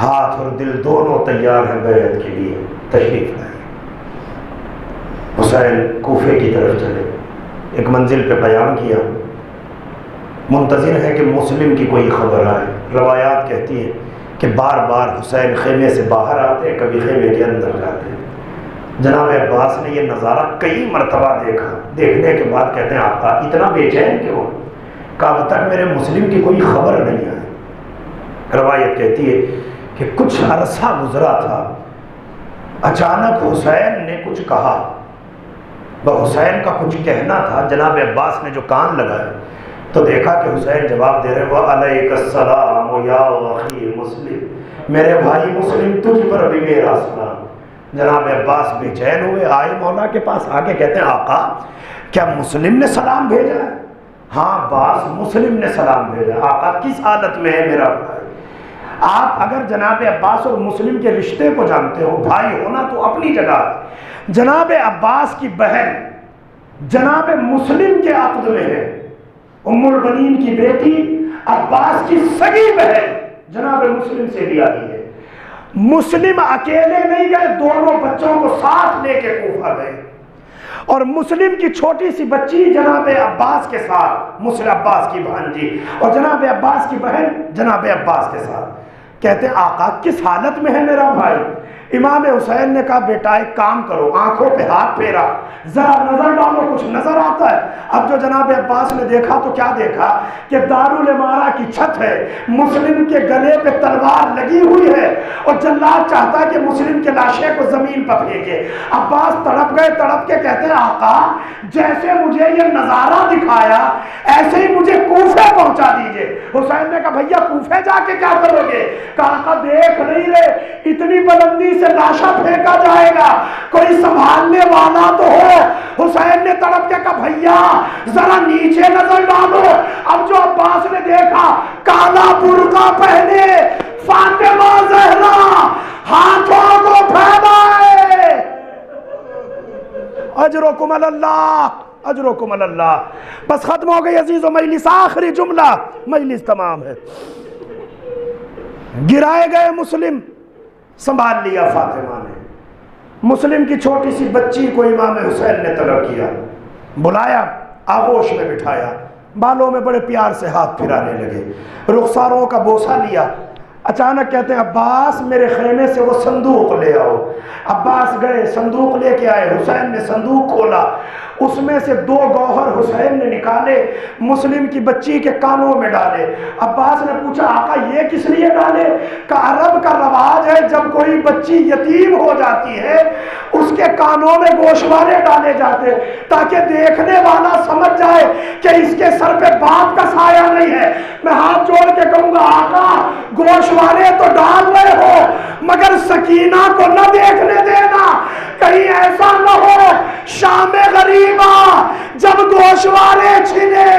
ہاتھ اور دل دونوں تیار ہیں بیعت کے لیے، تشریف لائیں۔ حسین کوفے کی طرف چلے، ایک منزل پہ قیام کیا، منتظر ہے کہ مسلم کی کوئی خبر آئے۔ روایات کہتی ہیں کہ بار بار حسین خیمے سے باہر آتے، کبھی خیمے کے اندر جاتے۔ جناب عباس نے یہ نظارہ کئی مرتبہ دیکھا، دیکھنے کے بعد کہتے ہیں آقا اتنا بے چین کیوں؟ کہا اب تک میرے مسلم کی کوئی خبر نہیں آئی۔ روایت کہتی ہے کہ کچھ عرصہ گزرا تھا، اچانک حسین نے کچھ کہا، وہ حسین کا کچھ کہنا تھا، جناب عباس نے جو کان لگائے تو دیکھا کہ حسین جواب دے رہے ہیں وعلیک السلام یا اخی مسلم، میرے بھائی مسلم تجھ پر بھی میرا سلام۔ جناب عباس بے چین ہوئے، آئے مولا کے پاس، آگے کہتے ہیں آقا کیا مسلم نے سلام بھیجا ہے؟ ہاں عباس مسلم نے سلام بھیجا۔ آقا کس حالت میں ہے میرا بھائی؟ آپ اگر جناب عباس اور مسلم کے رشتے کو جانتے ہو، بھائی ہونا تو اپنی جگہ ہے، جناب عباس کی بہن جناب مسلم کے عقد میں ہے، ام البنین کی بیٹی عباس کی سگی بہن جناب مسلم سے بھی آئی ہے۔ مسلم اکیلے نہیں گئے، دونوں بچوں کو ساتھ لے کے کوفہ گئے، اور مسلم کی چھوٹی سی بچی جناب عباس کے ساتھ، مسلم عباس کی بھانجی، اور جناب عباس کی بہن جناب عباس کے ساتھ۔ کہتے ہیں آقا کس حالت میں ہے میرا بھائی؟ امام حسین نے کہا بیٹا ایک کام کرو، آنکھوں پہ ہاتھ پھیرا، ذرا نظر ڈالو کچھ نظر آتا ہے۔ اب جو جناب عباس نے دیکھا تو کیا دیکھا کہ دارالامارہ کی چھت ہے، مسلم کے گلے پہ تلوار لگی ہوئی ہے، اور جلاد چاہتا ہے کہ مسلم کے لاشے کو زمین پر پھینکے۔ عباس تڑپ گئے، تڑپ کے کہتے ہیں آقا جیسے مجھے یہ نظارہ دکھایا ایسے ہی مجھے کوفے پہنچا دیجئے۔ حسین نے کہا بھیا کوفے جا کے کیا کرو گے؟ کہا آقا دیکھ نہیں رہے اتنی بلندی سے لاشا پھینکا جائے گا، کوئی سنبھالنے والا تو ہو۔ حسین نے تڑپ کے کہا بھیا ذرا نیچے نظر ڈالو۔ اب جو عباس نے دیکھا کالا برقع پہنے فاطمہ زہرا ہاتھوں کو پھیلائے، اجرکم اللہ اجرکم اللہ۔ بس ختم ہو گئی عزیز و مجلس، آخری جملہ، مجلس تمام ہے۔ گرائے گئے مسلم، سنبھال لیا فاطمہ نے۔ مسلم کی چھوٹی سی بچی کو امام حسین نے طلب کیا، بلایا، آغوش میں بٹھایا، بالوں میں بڑے پیار سے ہاتھ پھرانے لگے، رخساروں کا بوسہ لیا۔ اچانک کہتے ہیں عباس میرے خیمے سے وہ صندوق لے آؤ۔ عباس گئے، صندوق لے کے آئے، حسین نے صندوق کھولا، اس میں سے 2 گوہر حسین نے نکالے، مسلم کی بچی کے کانوں میں ڈالے۔ عباس نے پوچھا آقا یہ کس لیے ڈالے؟ کہ عرب کا رواج ہے جب کوئی بچی یتیم ہو جاتی ہے اس کے کانوں میں گوشوارے ڈالے جاتے تاکہ دیکھنے والا سمجھ جائے کہ اس کے سر پہ باپ کا سایہ نہیں ہے۔ میں ہاتھ جوڑ کے کہوں گا آقا گوشوارے تو ڈال رہے ہو مگر سکینہ کو نہ دیکھنے دینا، کہیں ایسا نہ ہو شام غریبہ جب گوشوارے چھنے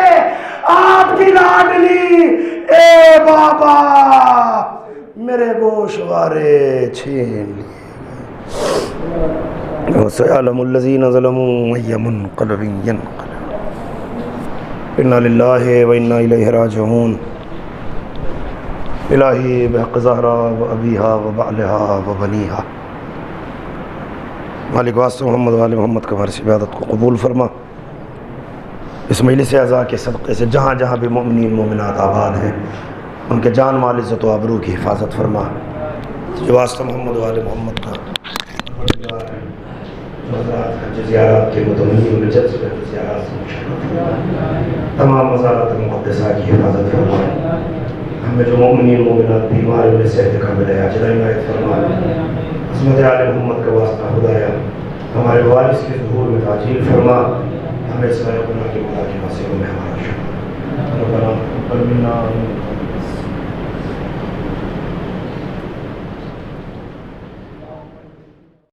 آپ کی لاڈلی اے بابا میرے گوشوارے چھین لیے۔ وَسَيَعْلَمُ الَّذِينَ ظَلَمُوا أَيَّ مُنقَلَبٍ يَنقَلِبُونَ إِنَّا لِلَّهِ وَإِنَّا إِلَيْهِ رَاجِعُونَ۔ الہی بحق زہرا و ابیہا و بعلہا و بنیہا، مالک واسطہ محمد و آل محمد کا ہماری عبادت کو قبول فرما۔ اس مجلس اعزاء کے صدقے سے جہاں جہاں بھی مومنین مومنات آباد ہیں ان کے جان مال عزت و آبرو کی حفاظت فرما۔ جو واسطہ محمد و آل محمد کا زیارات کے متمنی و جذب زیارات سے مشرف، تمام مزارات مقدسہ کی حفاظت فرما۔ ہمیں جو مومنین مومنات بیمار انہیں صحت کامل عاجلہ عنایت فرما۔ عظمت آل محمد کا واسطہ خدایا ہمارے وارث کے ظہور میں تعجیل فرما، ہمیں سوائے گناہ کے محاکمہ سے ہمیں ہمارا شکر ربنا تقبل منا